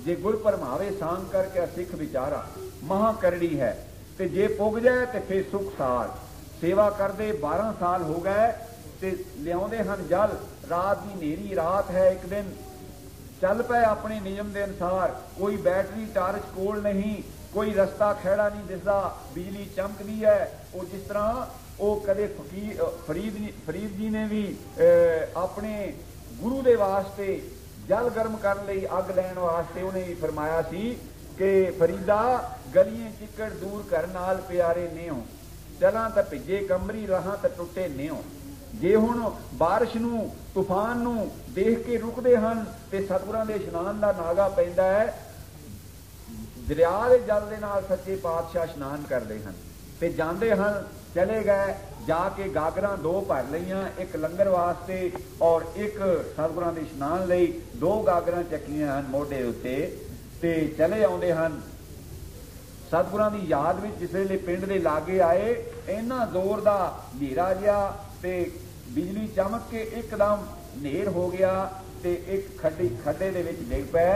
जे गुर भरमावे सांग करके सिख विचारा महाकरड़ी है, ते जे पुग जाए तो फिर सुख सार। सेवा करते 12 साल हो गए ते लियाउंदे हन जल। रात की नेरी रात है, एक दिन चल पे अपने नियम के अनुसार, कोई बैटरी टार्च कोल नहीं, कोई रस्ता खैड़ा नहीं दिसदा, बिजली चमकदी है। वो जिस तरह वो कदे फरीद जी ने भी अपने गुरु दे वास्ते जल गर्म करने लई अग लैण वास्ते उन्हें भी फरमाया सी कि फरीदा गलियां चिक्कड़ दूर कर नाल प्यारे नेओ, चलां तां भिजे कमरी रहां तां टुटे नेओ। जे हुण बारिश नूं तूफान नूं देख के रुकदे हन ते सतगुरां दे इशनान दा नागा पैंदा है, दरिया दे जल दे नाल सच्चे पातशाह इशनान करदे हन ते जांदे हन। चले गए जाके गागरां 2 भर लईआं, एक लंगर वास्ते और एक सतगुरां दे इशनान लई 2 गागरां चक्कीआं हन मोढे उत्ते ते चले आउंदे हन। सतगुरां दी याद विच जिस वेले पिंड दे लागे आए, इन्ना जोर दा हनेरा जिहा ते बिजली चमक के एकदम हनेर हो गया ते एक खड्डे दे विच डिग पै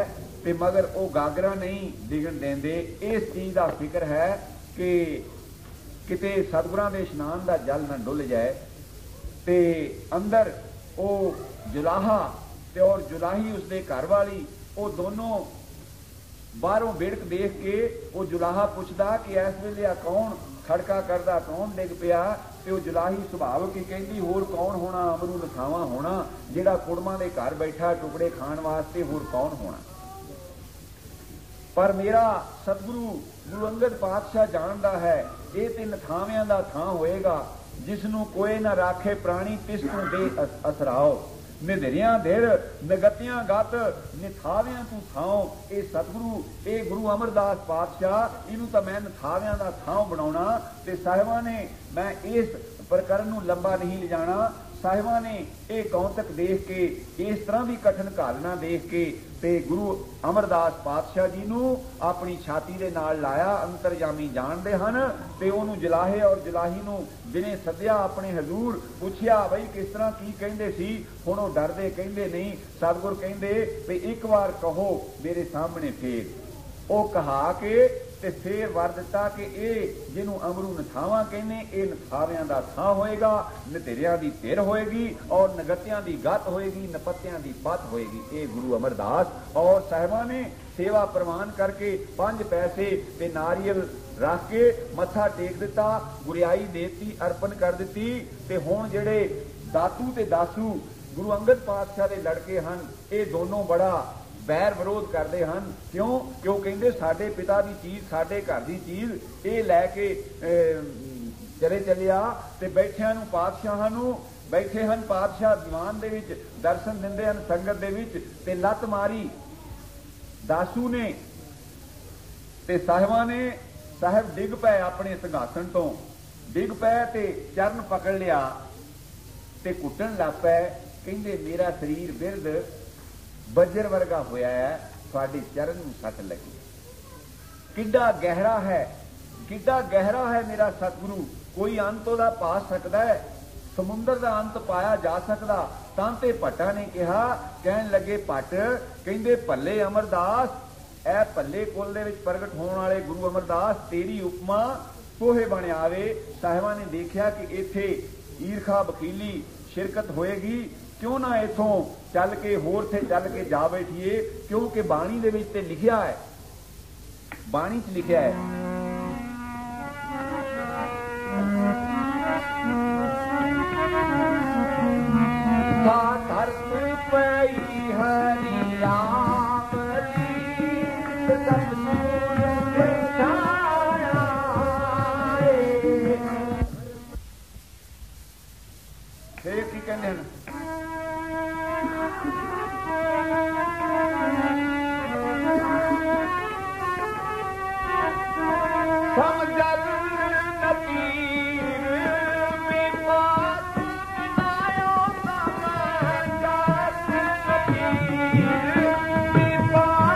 ते मगर वो गागरां नहीं डिगण देंदे। इस चीज़ का फिक्र है कि किते सतगुरां दे इशनान दा जल न डुल जाए। ते अंदर वो जुलाहा ते और जुलाही उसदे घर वाली, वो दोनों बाहरों बिड़क देख के वो जुलाहा पुछदा कि इस वेले कौन खड़का करदा, कौन डिग पिया? ते वो जुलाही सुभाव की कहती होर कौन होना, अमरू नथावा होना, जिहड़ा कुड़मां दे घर बैठा टुकड़े खाण वास्ते, होर कौन होना? पर मेरा सतगुरु गुरु अंगद पातशाह जानदा है, ये ते नथावियां दा थां होएगा, जिसनू कोई ना राखे प्राणी तिस तू दे असराओ। निधरियां धिर नगतियां गत निथावियां तू थाओ। ये सतगुरु ये गुरु अमरदास पातशाह इनू तो मैं नथावियां दा थां बनाउणा। ते साहिबां ने मैं इस प्रकरण नू लंबा नहीं ले जाना। साहिबां ने ये कौतक देख के, इस तरह की कठिन घालना देख के ते गुरु अमरदास पातशाह जी नू अपनी छाती दे नाल लाया। अंतरजामी जानते हैं ते ओनू जुलाहे और जुलाही नू जिन्हें सद्या अपने हजूर पुछया बई किस तरह की कहिंदे सी। हुण ओह डरदे कहिंदे नहीं, सतगुर कहिंदे भी एक बार कहो मेरे सामने फेर। ओह कहा के ते फिर वर दिता कि ये जिन्हों अमरू नथावां कहने, ये नथावियां दा थां होएगा, नतेरियां दी धिर होएगी और नगतियां दी गत होएगी, नपत्तियां दी पत होएगी। ये गुरु अमरदास और साहिबां ने सेवा प्रवान करके 5 पैसे ते नारियल रख के मत्था टेक दिता, गुरियाई देती, अर्पण कर दी। ते हुण जिहड़े दातू ते दासू गुरु अंगद पातशाह दे लड़के हन, ये दोनों बड़ा बैर विरोध करते हैं। क्यों? क्यों कहते साडे पिता की चीज़, साडे घर की चीज़ ये लैके चले आ ते बैठियां नूं पातशाहां नूं बैठे हैं पातशाह दीवान दे विच दर्शन दिंदे हैं संगत दे विच ते लत मारी दासू ने ते साहिबां ने। साहिब डिग पे अपने सिंघासन तो डिग पे ते चरण पकड़ लिया ते कुटन लग पे। कहंदे मेरा शरीर बिरद बजर वर्गा होया है, साडी चरण नूं सट लगी। किड्डा गहरा है, किड्डा गहरा है मेरा सतगुरु, कोई अंत ओहदा पा सकदा है? समुंदर दा अंत पाया जा सकदा? तां ते भट्टा ने कहा, कहन लगे भट्ट कहंदे भल्ले अमरदास, ए भल्ले कुल दे विच प्रगट होण वाले गुरु अमरदास, तेरी उपमा कोहे बण आवे। साहिबां ने देखिया कि इत्थे ईरखा बखीली शिरकत होएगी क्यों ना इथों चल के होर थे चल के जा बैठिए, क्योंकि बाणी दे विच ते लिखिया है, बाणी च लिखिया है फिर की कहते हैं समझल नतीर में बात बनायो, समझल नतीर में बात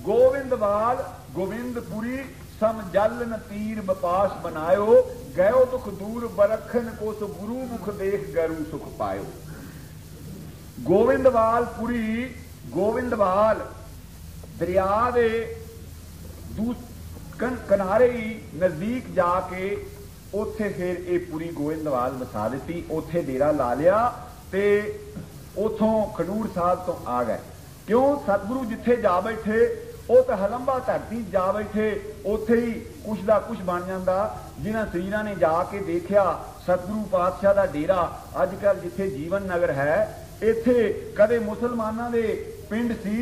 गोविंदवाल गोविंदपुरी समझलन तीर बपास बनायो, गयो दुख दूर बरखन को सो गुरु मुख देख गरु सुख पायो। गोविंदवाल पुरी, गोविंदवाल दरिया दे किनारे ही नजदीक जाके उथे फिर ये पुरी गोविंदवाल वसा दी, उथे डेरा ला लिया ते उथों खडूर साहब तो आ गए। क्यों सतगुरु जिथे जा बैठे वो तो हलंबा धरती जा बैठे, उथे ही कुछ दा कुछ बन जाता। जिन्हां शरीरां ने जाके देखिया सतगुरु पातशाह दा डेरा अजकल जिथे जीवन नगर है, इथे कदे मुसलमानां दे पिंड सी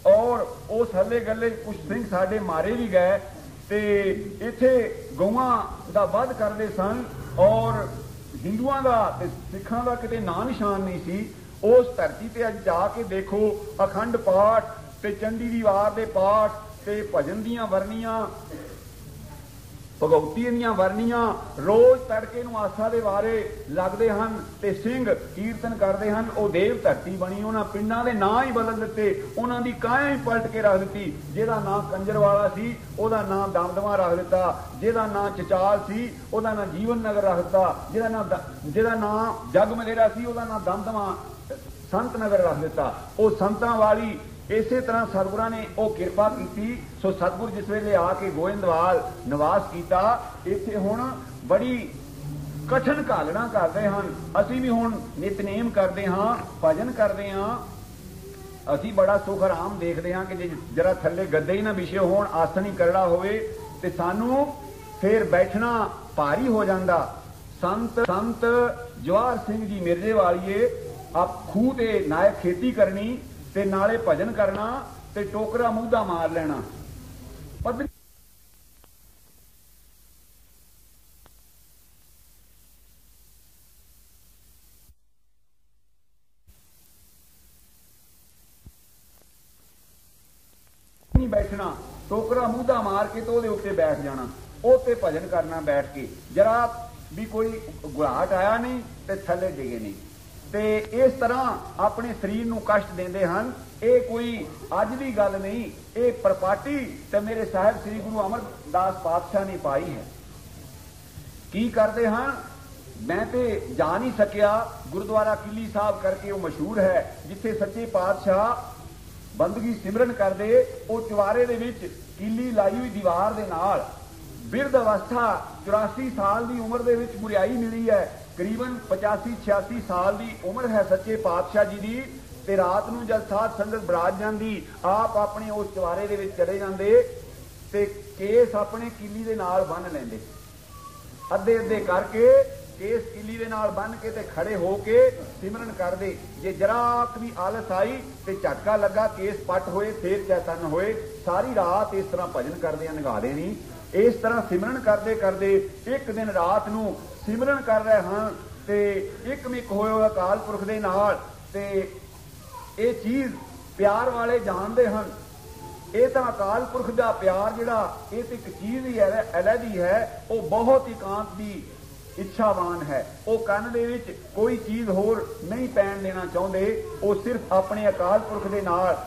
और उस हल्ले गल्ले कुछ सिंह साडे मारे भी गए ते इथे गौआं दा वध करदे सन और हिंदुआं दा ते सिखां दा किते नां निशान नहीं सी। उस धरती ते अज जाके देखो अखंड पाठ ते चंडी दी वार दे पाठ ते भजन दियां वरनियां, भगवती दियां वरनियां रोज तड़के नूं आसा दे वारे लगदे हन ते सिंह कीर्तन करदे हन। ओ देव धरती बनी, उन्हां पिंडां दे नां ही बदल दित्ते, उन्हां दी काया ही पलट के रख दित्ती। जिहदा नां कंजरवाला सी ओहदा नां दमदमा रख दित्ता, जिहदा नां चचाल सी ओहदा नां जीवन नगर रख दित्ता, जिहदा नां जग मलेरा सी ओहदा नां दमदमा संत नगर रख दित्ता। ओ संतां वाली इसे तरह सतगुरां ने वो किरपा की। सो सतगुर जिस वेले आके गोविंदवाल निवास किया, इत्थे हुण बड़ी कठिन घालना करते हैं। असी भी हुण नितनेम करते हाँ, भजन करते हाँ, असी बड़ा सुख आराम देखते हाँ कि जे जरा थले गद्दे ही ना विछे होण, आसन ही करड़ा होवे ते सानू फिर बैठना भारी हो जाता। संत जवाहर सिंह जी मिर्जे वालिए आप खूह ते नायक खेती करनी ते नाले भजन करना ते टोकरा मूधा मार लेना। पदरी नहीं बैठना, टोकरा मूधा मार के तो उत्ते बैठ जाना, उत्ते भजन करना बैठ के। जरा भी कोई गुलाट आया नहीं ते थले डिगे नहीं ते इस तरह अपने शरीर नूं कष्ट देंदे हन। ये कोई अज की गल नहीं, ये प्रपाटी ते मेरे साहिब श्री गुरु अमरदास पातशाह ने पाई है। की करते हैं मैं तो जा नहीं सकिया, गुरुद्वारा किली साहब करके वो मशहूर है, जिथे सच्चे पातशाह बंदगी सिमरन करते। वो चवारे दे विच किली लाई हुई दीवार दे नाल बिरध अवस्था 84 साल की उम्र दे विच बुरियाई मिली है। करीबन 85-86 साल की उम्र है सच्चे पातशाह जी की। ते रात नूं जद साध संगत बरात जांदी, आप अपने उस चवारे दे विच चले जांदे ते केस अपने किली दे नाल बन लैंदे, अद्धे अद्धे करके केस किली दे नाल बन के ते खड़े होके सिमरन करदे। जे जराक भी आलस आई ते झटका लगा, केस पट होए, फिर चैतन होए, सारी रात इस तरह भजन करदे नगा देनी। इस तरह सिमरन करदे करदे एक दिन रात नूं सिमरन कर रहे हैं ते एक मिक होए अकाल पुरख दे नाल ते ये चीज प्यार वाले जानते हैं ਇਹ ਤਾਂ ਅਕਾਲ ਪੁਰਖ ਦਾ ਪਿਆਰ ਜਿਹੜਾ ਇਹ ਤੇ ਇੱਕ ਚੀਜ਼ ਹੀ ਹੈ ਅਲੱਗੀ ਹੈ, ਉਹ ਬਹੁਤ ਇਕਾਂਤ ਦੀ ਇੱਛਾਵਾਨ ਹੈ। ਉਹ ਕੰਨ ਦੇ ਵਿੱਚ ਕੋਈ ਚੀਜ਼ ਹੋਰ ਨਹੀਂ ਪੈਣ ਦੇਣਾ ਚਾਹੁੰਦੇ, ਉਹ ਸਿਰਫ ਆਪਣੇ ਅਕਾਲ ਪੁਰਖ ਦੇ ਨਾਲ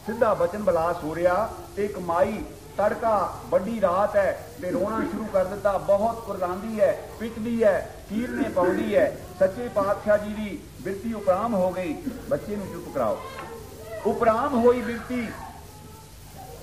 ਸਿੱਧਾ ਬਚਨ ਬਲਾਸ ਹੋ ਰਿਹਾ। ਤੇ ਇੱਕ ਮਾਈ ਤੜਕਾ ਵੱਡੀ ਰਾਤ ਹੈ ਤੇ ਰੋਣਾ ਸ਼ੁਰੂ ਕਰ ਦਿੱਤਾ, ਬਹੁਤ ਕੁਰਲਾਉਂਦੀ ਹੈ, ਪਿੱਟਦੀ ਹੈ, ਕੀਰਨੇ ਪਾਉਂਦੀ ਹੈ। ਸੱਚੇ ਪਾਤਸ਼ਾਹ ਜੀ ਦੀ ਬਿਰਤੀ ਉਪਰਾਮ ਹੋ ਗਈ। ਬੱਚੇ ਨੂੰ ਚੁੱਪ ਕਰਾਓ। ਉਪਰਾਮ ਹੋਈ ਬਿਰਤੀ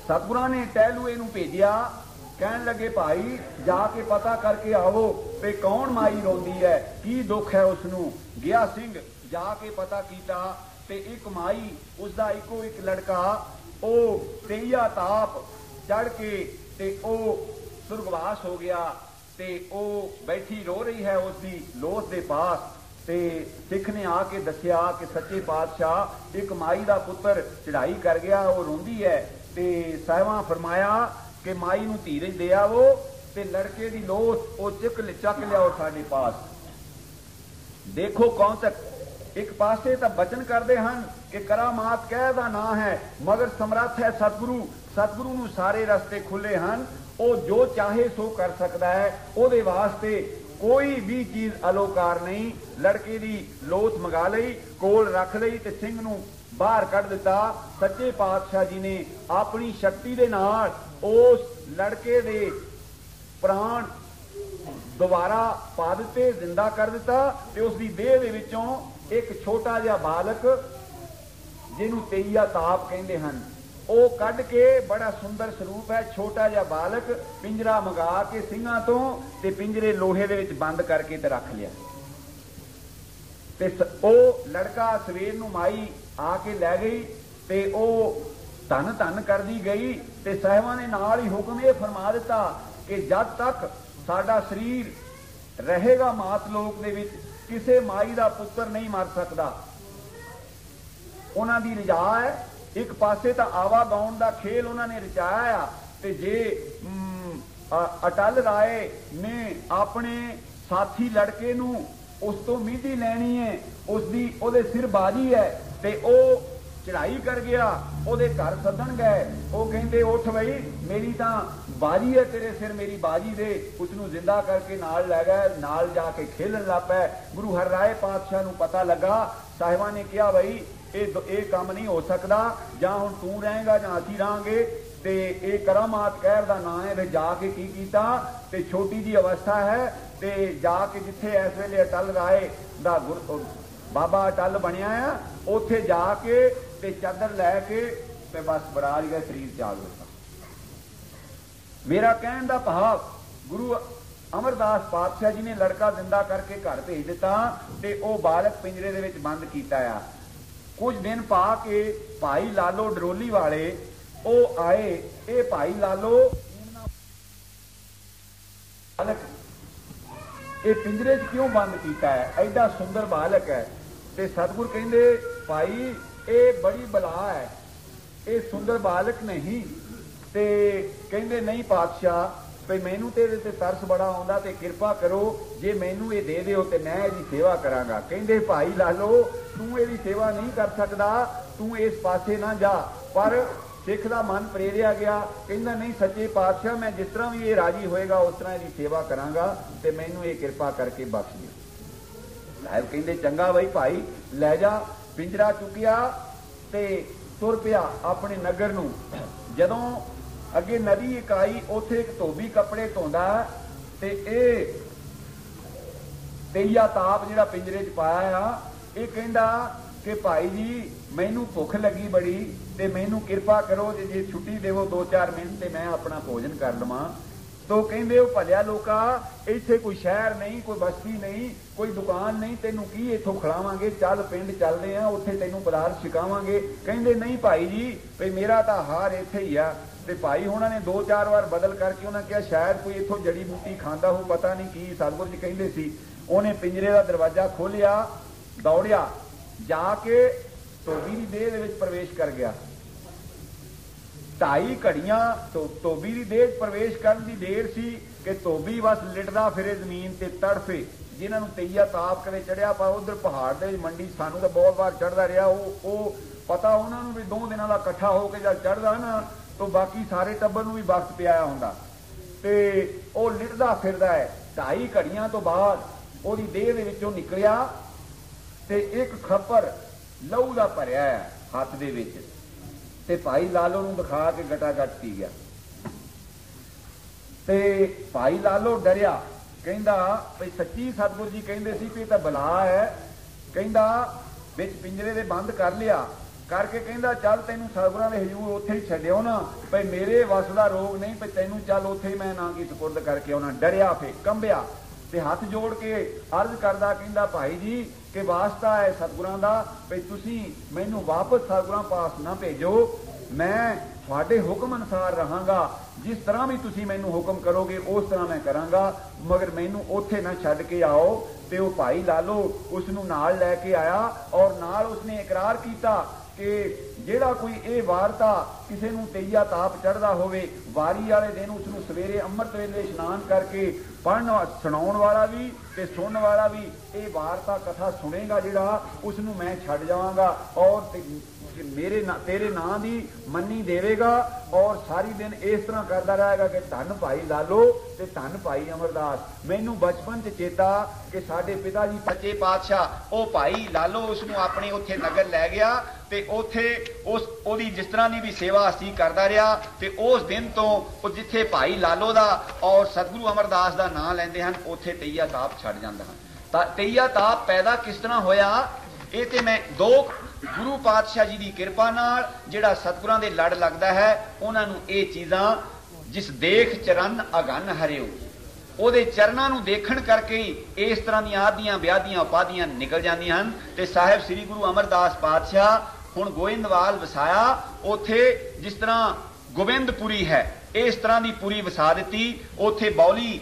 ਸਤਿਗੁਰਾਂ ਨੇ ਟਹਿਲੂਏ ਨੂੰ ਭੇਜਿਆ। ਕਹਿਣ ਲੱਗੇ ਭਾਈ ਜਾ ਕੇ ਪਤਾ ਕਰਕੇ ਆਵੋ ਤੇ ਕੌਣ ਮਾਈ ਰੋਂਦੀ ਹੈ, ਕੀ ਦੁੱਖ ਹੈ ਉਸ ਨੂੰ। ਗਿਆ ਸਿੰਘ ਜਾ ਕੇ ਪਤਾ ਕੀਤਾ ਤੇ ਇੱਕ ਮਾਈ, ਉਸਦਾ ਇੱਕੋ ਇੱਕ ਲੜਕਾ, ਉਹ ਤੇਈਆ ਤਾਪ ਚੜ ਕੇ ਤੇ ਉਹ ਸੁਰਗਵਾਸ ਹੋ ਗਿਆ ਤੇ ਉਹ ਬੈਠੀ ਰੋ ਰਹੀ ਹੈ ਉਸਦੀ ਲੋਥ ਦੇ ਪਾਸ। ਤੇ ਸਿੱਖ ਨੇ ਆ ਕੇ ਦੱਸਿਆ ਕਿ ਸੱਚੇ ਪਾਤਸ਼ਾਹ ਇੱਕ ਮਾਈ ਦਾ ਪੁੱਤਰ ਚੜਾਈ ਕਰ ਗਿਆ, ਉਹ ਰੋਂਦੀ ਹੈ। ਤੇ ਸਾਹਿਬਾਂ ਫਰਮਾਇਆ ਕਿ ਮਾਈ ਨੂੰ ਧੀਰਜ ਦੇ ਆਵੋ ਤੇ ਲੜਕੇ ਦੀ ਲੋਥ ਉਹ ਚੱਕ ਲਿਆਓ ਸਾਡੇ ਪਾਸ। ਦੇਖੋ ਕੌਣ ਤੱਕ ਇੱਕ ਪਾਸੇ ਤਾਂ ਬਚਨ ਕਰਦੇ ਹਨ ਕਿ ਕਰਾਮਾਤ ਕਹਿ ਦਾ ਨਾਂ ਹੈ, ਮਗਰ ਸਮਰੱਥ ਹੈ ਸਤਿਗੁਰੂ। ਸਤਿਗੁਰੂ ਨੂੰ ਸਾਰੇ ਰਸਤੇ ਖੁੱਲੇ ਹਨ, ਉਹ ਜੋ ਚਾਹੇ ਸੋ ਕਰ ਸਕਦਾ ਹੈ। ਉਹਦੇ ਵਾਸਤੇ ਕੋਈ ਵੀ ਚੀਜ਼ ਅਲੋਕਾਰ ਨਹੀਂ। ਲੜਕੇ ਦੀ ਲੋਥ ਮੰਗਾ ਲਈ, ਕੋਲ ਰੱਖ ਲਈ ਤੇ ਸਿੰਘ ਨੂੰ ਬਾਹਰ ਕੱਢ ਦਿੱਤਾ। ਸੱਚੇ ਪਾਤਸ਼ਾਹ ਜੀ ਨੇ ਆਪਣੀ ਸ਼ਕਤੀ ਦੇ ਨਾਲ ਉਸ ਲੜਕੇ ਦੇ ਪ੍ਰਾਣ ਦੁਬਾਰਾ ਪਾ ਦਿੱਤੇ, ਜ਼ਿੰਦਾ ਕਰ ਦਿੱਤਾ ਤੇ ਉਸ ਦੀ ਦੇਹ ਦੇ ਵਿੱਚੋਂ ਇੱਕ ਛੋਟਾ ਜਿਹਾ ਬਾਲਕ, ਜਿਹਨੂੰ ਤੇਈਆ ਤਾਪ ਕਹਿੰਦੇ ਹਨ, ਉਹ ਕੱਢ ਕੇ, ਬੜਾ ਸੁੰਦਰ ਸਰੂਪ ਹੈ, ਛੋਟਾ ਜਿਹਾ ਬਾਲਕ, ਪਿੰਜਰਾ ਮੰਗਾ ਕੇ ਸਿੰਘਾਂ ਤੋਂ ਤੇ ਪਿੰਜਰੇ ਲੋਹੇ ਦੇ ਵਿੱਚ ਬੰਦ ਕਰਕੇ ਤੇ ਰੱਖ ਲਿਆ। ਤੇ ਉਹ ਲੜਕਾ ਸਵੇਰ ਨੂੰ ਮਾਈ ਆ ਕੇ ਲੈ ਗਈ ਤੇ ਉਹ ਧੰਨ ਧੰਨ ਕਰਦੀ ਗਈ। ਤੇ ਸਾਹਿਬਾਂ ਨੇ ਨਾਲ ਹੀ ਹੁਕਮ ਇਹ ਫਰਮਾ ਦਿੱਤਾ ਕਿ ਜਦ ਤੱਕ ਸਾਡਾ ਸਰੀਰ ਰਹੇਗਾ ਮਾਤ ਲੋਕ ਦੇ ਵਿੱਚ, ਕਿਸੇ ਮਾਈ ਦਾ ਪੁੱਤਰ ਨਹੀਂ ਮਰ ਸਕਦਾ। ਉਹਨਾਂ ਦੀ ਰਜਾ ਹੈ। ਇੱਕ ਪਾਸੇ ਤਾਂ ਆਵਾ ਗਾਉਣ ਦਾ ਖੇਲ ਉਹਨਾਂ ਨੇ ਰਚਾਇਆ ਆ, ਤੇ ਜੇ ਅਟਲ ਰਾਏ ਨੇ ਆਪਣੇ ਸਾਥੀ ਲੜਕੇ ਨੂੰ ਉਸ ਤੋਂ ਮੀਂਹਦੀ ਲੈਣੀ ਹੈ, ਉਹਦੇ ਸਿਰ ਬਾਜੀ ਹੈ, ਤੇ ਉਹ ਚੜਾਈ ਕਰ ਗਿਆ। ਉਹਦੇ ਘਰ ਸੱਦਣ ਗਏ, ਉਹ ਕਹਿੰਦੇ ਉੱਠ ਬਈ, ਮੇਰੀ ਤਾਂ ਬਾਜੀ ਹੈ ਤੇਰੇ ਸਿਰ, ਮੇਰੀ ਬਾਜੀ ਦੇ। ਉਸਨੂੰ ਜ਼ਿੰਦਾ ਕਰਕੇ ਨਾਲ ਲੈ ਗਏ, ਨਾਲ ਜਾ ਕੇ ਖੇਲਣ ਲੱਗ ਪਏ। ਗੁਰੂ ਹਰਿਰਾਏ ਪਾਤਸ਼ਾਹ ਨੂੰ ਪਤਾ ਲੱਗਾ। ਸਾਹਿਬਾਂ ਨੇ ਕਿਹਾ ਬਈ ਇਹ ਕੰਮ ਨਹੀਂ ਹੋ ਸਕਦਾ, ਜਾਂ ਹੁਣ ਤੂੰ ਰਹੇਗਾ ਜਾਂ ਅਸੀਂ ਰਹਾਂਗੇ। ਤੇ ਇਹ ਕਰਾਮਾਤ ਕਹਿਰ ਦਾ ਨਾਂ ਹੈ। ਜਾ ਕੇ ਕੀ ਕੀਤਾ, ਤੇ ਛੋਟੀ ਜੀ ਅਵਸਥਾ ਹੈ, ਤੇ ਜਾ ਕੇ ਜਿੱਥੇ ਇਸ ਵੇਲੇ ਅਟਲ ਰਾਏ ਦਾ ਬਾਬਾ ਅਟਲ ਬਣਿਆ ਆ, ਉੱਥੇ ਜਾ ਕੇ ਤੇ ਚਾਦਰ ਲੈ ਕੇ ਤੇ ਬਸ ਬਰਾਜ ਗਿਆ, ਸਰੀਰ ਤਿਆਗ ਦਿੱਤਾ। ਮੇਰਾ ਕਹਿਣ ਦਾ ਭਾਵ, ਗੁਰੂ ਅਮਰਦਾਸ ਪਾਤਸ਼ਾਹ ਜੀ ਨੇ ਲੜਕਾ ਜ਼ਿੰਦਾ ਕਰਕੇ ਘਰ ਭੇਜ ਦਿੱਤਾ ਤੇ ਉਹ ਬਾਲਕ ਪਿੰਜਰੇ ਦੇ ਵਿੱਚ ਬੰਦ ਕੀਤਾ ਆ। ਕੁਝ ਦਿਨ ਪਾ ਕੇ ਭਾਈ ਲਾਲੋ ਡਰੋਲੀ ਵਾਲੇ ਉਹ ਆਏ। ਇਹ ਭਾਈ ਲਾਲੋ ਬਾਲਕ ਇਹ ਪਿੰਜਰੇ 'ਚ ਕਿਉਂ ਬੰਦ ਕੀਤਾ ਹੈ, ਐਡਾ ਸੁੰਦਰ ਬਾਲਕ ਹੈ। ਤੇ ਸਤਿਗੁਰ ਕਹਿੰਦੇ ਭਾਈ ਇਹ ਬੜੀ ਬਲਾ ਹੈ, ਇਹ ਸੁੰਦਰ ਬਾਲਕ ਨਹੀਂ। ਤੇ ਕਹਿੰਦੇ ਨਹੀਂ ਪਾਤਸ਼ਾਹ, ਭਈ ਮੈਨੂੰ ਤੇ ਇਹਦੇ ਤੇ ਤਰਸ ਬੜਾ ਆਉਂਦਾ, ਤੇ ਕਿਰਪਾ ਕਰੋ ਜੇ ਮੈਨੂੰ ਇਹ ਦੇ ਦਿਓ ਤੇ ਮੈਂ ਇਹਦੀ ਸੇਵਾ ਕਰਾਂਗਾ। ਕਹਿੰਦੇ ਭਾਈ ਲਾਲੋ ਤੂੰ ਇਹਦੀ ਸੇਵਾ ਨਹੀਂ ਕਰ ਸਕਦਾ, ਤੂੰ ਇਸ ਪਾਸੇ ਨਾ ਜਾ। ਪਰ ਸਿੱਖ ਦਾ ਮਨ ਪ੍ਰੇਰਿਆ ਗਿਆ, ਕਹਿੰਦਾ ਨਹੀਂ ਸੱਚੇ ਪਾਤਸ਼ਾਹ, ਮੈਂ ਜਿਸ ਤਰ੍ਹਾਂ ਵੀ ਇਹ ਰਾਜੀ ਹੋਏਗਾ ਉਸ ਤਰ੍ਹਾਂ ਇਹਦੀ ਸੇਵਾ ਕਰਾਂਗਾ, ਤੇ ਮੈਨੂੰ ਇਹ ਕਿਰਪਾ ਕਰਕੇ ਬਖਸ਼ ਦਿਓ। ਸਾਹਿਬ ਕਹਿੰਦੇ ਚੰਗਾ ਬਈ ਭਾਈ ਲੈ ਜਾ। ਪਿੰਜਰਾ ਚੁੱਕਿਆ ਤੇ ਤੁਰ ਪਿਆ ਆਪਣੇ ਨਗਰ ਨੂੰ। ਜਦੋਂ ਅੱਗੇ ਨਦੀ ਇੱਕ ਆਈ, ਉੱਥੇ ਇੱਕ ਧੋਬੀ ਕੱਪੜੇ ਧੋਂਦਾ, ਤੇ ਇਹ ਤੇਈਆ ਤਾਪ ਜਿਹੜਾ ਪਿੰਜਰੇ 'ਚ ਪਾਇਆ ਆ, ਇਹ ਕਹਿੰਦਾ ਕਿ ਭਾਈ ਜੀ ਮੈਨੂੰ ਭੁੱਖ ਲੱਗੀ ਬੜੀ, ਤੇ ਮੈਨੂੰ ਕਿਰਪਾ ਕਰੋ ਜੇ ਛੁੱਟੀ ਦੇਵੋ 2-4 ਮਿੰਟ ਤੇ ਮੈਂ ਆਪਣਾ ਭੋਜਨ ਕਰ ਲਵਾਂ। ਤੋ ਕਹਿੰਦੇ ਉਹ ਭਲਿਆ ਲੋਕਾ, ਇੱਥੇ ਕੋਈ ਸ਼ਹਿਰ ਨਹੀਂ, ਕੋਈ ਬਸਤੀ ਨਹੀਂ, ਕੋਈ ਦੁਕਾਨ ਨਹੀਂ, ਤੈਨੂੰ ਕੀ ਇੱਥੋਂ ਖਿਲਾਵਾਂਗੇ, ਚੱਲ ਪਿੰਡ ਚੱਲਦੇ ਆ, ਉੱਥੇ ਤੈਨੂੰ ਪਦਾਰਥ ਛਕਾਵਾਂਗੇ। ਕਹਿੰਦੇ ਨਹੀਂ ਭਾਈ ਜੀ, ਭਈ ਮੇਰਾ ਤਾਂ ਹਾਰ ਇੱਥੇ ਹੀ ਆ। ਤੇ ਭਾਈ ਉਹਨਾਂ ਨੇ 2-4 ਵਾਰ ਬਦਲ ਕਰਕੇ ਉਹਨਾਂ ਕਿਹਾ ਸ਼ਾਇਦ ਕੋਈ ਇੱਥੋਂ ਜੜੀ ਬੂਟੀ ਖਾਂਦਾ ਹੋ, ਪਤਾ ਨਹੀਂ ਕੀ ਸਤਿਗੁਰ ਜੀ ਕਹਿੰਦੇ ਸੀ। ਉਹਨੇ ਪਿੰਜਰੇ ਦਾ ਦਰਵਾਜ਼ਾ ਖੋਲਿਆ, ਦੌੜਿਆ, ਜਾ ਕੇ ਧੋਬੀ ਦੀ ਦੇਹ ਦੇ ਵਿੱਚ ਪ੍ਰਵੇਸ਼ ਕਰ ਗਿਆ। 2.5 ਘੜੀਆਂ ਧੋਬੀ ਦੀ ਦੇਹ 'ਚ ਪ੍ਰਵੇਸ਼ ਕਰਨ ਦੀ ਦੇਰ ਸੀ ਕਿ ਧੋਬੀ ਬਸ ਲਿਟਦਾ ਫਿਰੇ ਜ਼ਮੀਨ ਤੇ ਤੜਫੇ। ਜਿਨ੍ਹਾਂ ਨੂੰ ਤੇਈਆ ਤਾਪ ਕਦੇ ਚੜਿਆ, ਪਰ ਉਧਰ ਪਹਾੜ ਦੇ ਮੰਡੀ ਸਾਨੂੰ ਤਾਂ ਬਹੁਤ ਵਾਰ ਚੜਦਾ ਰਿਹਾ, ਉਹ ਪਤਾ ਉਹਨਾਂ ਨੂੰ ਵੀ 2 ਦਿਨਾਂ ਦਾ ਇਕੱਠਾ ਹੋ ਕੇ ਜਦ ਚੜਦਾ ਨਾ, तो बाकी सारे टब्बर नूं भी वक्त पिआया हुंदा ते ओह लिटदा फिरदा है। 2.5 घड़ियां तो बाद ओहदी देह दे विचों निकलिया ते एक खप्पर लहू दा भरिया है हत्थ दे विच ते भाई लालो नूं दिखा के गटागट पी गया। ते भाई लालो डरिया, कहंदा भई सच्ची सतगुर जी कहंदे सी भी तां बला है, कहंदा विच पिंजरे दे बंद कर लिया करके कहंदा चल तैनूं सतगुरां दे हजूर उत्थे ही छड्डिओ ना, भई मेरे वस दा रोग नहीं, भई तैनूं चल उत्थे ही मैं नां की सपुर्द करके आउणा। डरिया फिर कंबिया ते हथ जोड़ के अर्ज करदा कहंदा भाई जी कि वास्ता है सतगुरां दा भई तुसीं मैनूं वापस सतगुरां पास ना भेजो, मैं तुहाडे हुक्म अनुसार रहांगा, जिस तरह भी तुसीं मैनूं हुक्म करोगे उस तरह मैं करांगा, मगर मैनूं उत्थे ना छड्ड के आओ। ते वो भाई लालो उसनूं नाल लैके आया और नाल उसने इकरार कीता कि ਜਿਹੜਾ कोई ये वारता किसी नूं तेईया ताप चढ़दा होवे, वारी वाले दिन उसनूं सवेरे अमृत वेले इशनान करके पढ़न सुनाउण वाला भी ते सुनन वाला भी ये वारता कथा सुनेगा, जिहड़ा उसनूं मैं छड्ड जावांगा और मेरे तेरे नां दी मन्नी देवेगा और सारी दिन इस तरह करता रहेगा कि धन भाई लालो ते धन भाई अमरदास। मैनू बचपन च चेता कि साडे पिता जी सच्चे पातशाह ओ भाई लालो उसनूं अपने उत्थे नगर लै गया ते उत्थे उस ओदी जिस तरह की भी सेवा असी करता रहा ते उस दिन तो जिथे भाई लालो दा और सतगुरु अमरदास दा नां लैंदे हन उत्थे तेईया ताप छड़ जांदा हन। तेईया ताप पैदा किस तरह होया, ये ते मैं दो गुरु पातशाह जी की किरपा नाल जिहड़ा सतगुरां दे लड़ लगदा है उन्हां नूं ये चीज़ां जिस देख चरण अगन हरिओ ਉਹਦੇ ਚਰਨਾਂ ਨੂੰ ਦੇਖਣ ਕਰਕੇ ਹੀ ਇਸ ਤਰ੍ਹਾਂ ਦੀਆਂ ਆਦੀਆਂ ਵਿਆਦੀਆਂ ਉਪਾਦੀਆਂ ਨਿਕਲ ਜਾਂਦੀਆਂ ਹਨ। ਤੇ ਸਾਹਿਬ ਸ੍ਰੀ ਗੁਰੂ ਅਮਰਦਾਸ ਪਾਤਸ਼ਾਹ ਹੁਣ ਗੋਇੰਦਵਾਲ ਵਸਾਇਆ, ਉੱਥੇ ਜਿਸ ਤਰ੍ਹਾਂ ਗੋਬਿੰਦਪੁਰੀ ਹੈ ਇਸ ਤਰ੍ਹਾਂ ਦੀ ਪੁਰੀ ਵਸਾ ਦਿੱਤੀ। ਉੱਥੇ ਬੌਲੀ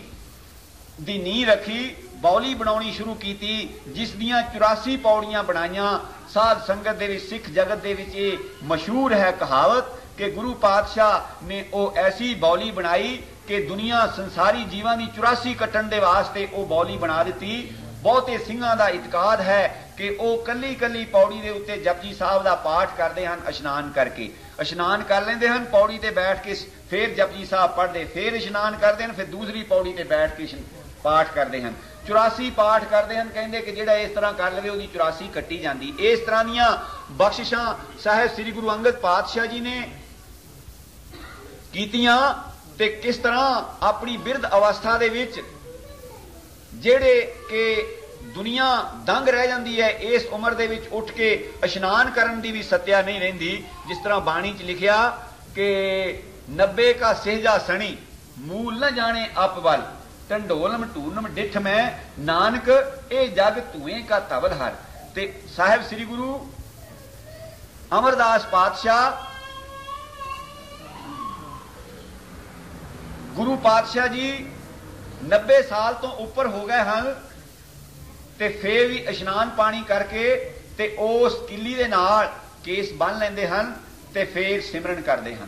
ਦੀ ਨੀਂਹ ਰੱਖੀ, ਬੌਲੀ ਬਣਾਉਣੀ ਸ਼ੁਰੂ ਕੀਤੀ, ਜਿਸ ਦੀਆਂ 84 ਪੌੜੀਆਂ ਬਣਾਈਆਂ। ਸਾਧ ਸੰਗਤ ਦੇ ਵਿੱਚ ਸਿੱਖ ਜਗਤ ਦੇ ਵਿੱਚ ਇਹ ਮਸ਼ਹੂਰ ਹੈ ਕਹਾਵਤ ਕਿ ਗੁਰੂ ਪਾਤਸ਼ਾਹ ਨੇ ਉਹ ਐਸੀ ਬੌਲੀ ਬਣਾਈ कि दुनिया संसारी जीवां की 84 कट्टण दे वास्ते वो बौली बना दी। बहुते सिंहां दा इतकाद है कि वो कली कली पौड़ी दे उत्ते जपजी साहब दा पाठ करते हैं, इशनान करके इशनान कर लेंदे हैं, पौड़ी ते बैठ के फिर जपजी साहब पढ़ते, फिर इशनान करते हैं, फिर दूसरी पौड़ी ते बैठ के पाठ करते हैं। 84 पाठ करते हैं, कहते कि जिहड़ा इस तरह कर लवे उसकी 84 कट्टी जाती। इस तरह दीयां बख्शिशां साहिब श्री गुरु अंगद पातशाह जी ने कीतियां ते किस तरह अपनी बिरध अवस्था दे विच जेड़े के दुनिया दंग रह जाती है इस उम्र दे विच उठ के इशनान करन दी भी सत्या नहीं रहिंदी। जिस तरह बाणी च लिखिया कि 90 का सहजा सणी मूल न जाने अप बल, टंडोलम टूनम डिठ में नानक ए जग धुएं का तवल हर। ते साहिब श्री गुरु अमरदास पातशाह गुरु पातशाह जी 90 साल तो ऊपर हो गए हैं ते फिर भी इशनान पानी करके ते उस किली दे नाल केस बन लेंदे हन ते फिर सिमरन करते हैं।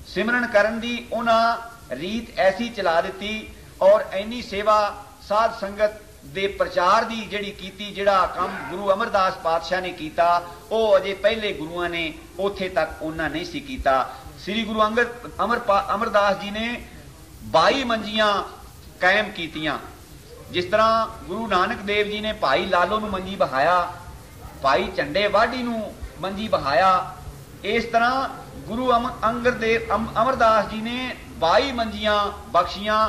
सिमरन करन दी उन्हां रीत ऐसी चला दी और इन्नी सेवा साध संगत दे प्रचार दी जिहड़ी कीती, जिहड़ा काम गुरु अमरदास पातशाह ने कीता वो अजे पहले गुरुआं ने उत्थे तक उन्हां नहीं सी कीता। श्री गुरु अंगद अमरदास जी ने 22 मंजियां कायम कीतियां। जिस तरह गुरु नानक देव जी ने भाई लालो नूं मंजी बहाया, भाई झंडे वाढी नूं मंजी बहाया, इस तरह गुरु अमरदास जी ने 22 मंजियां बख्शियां।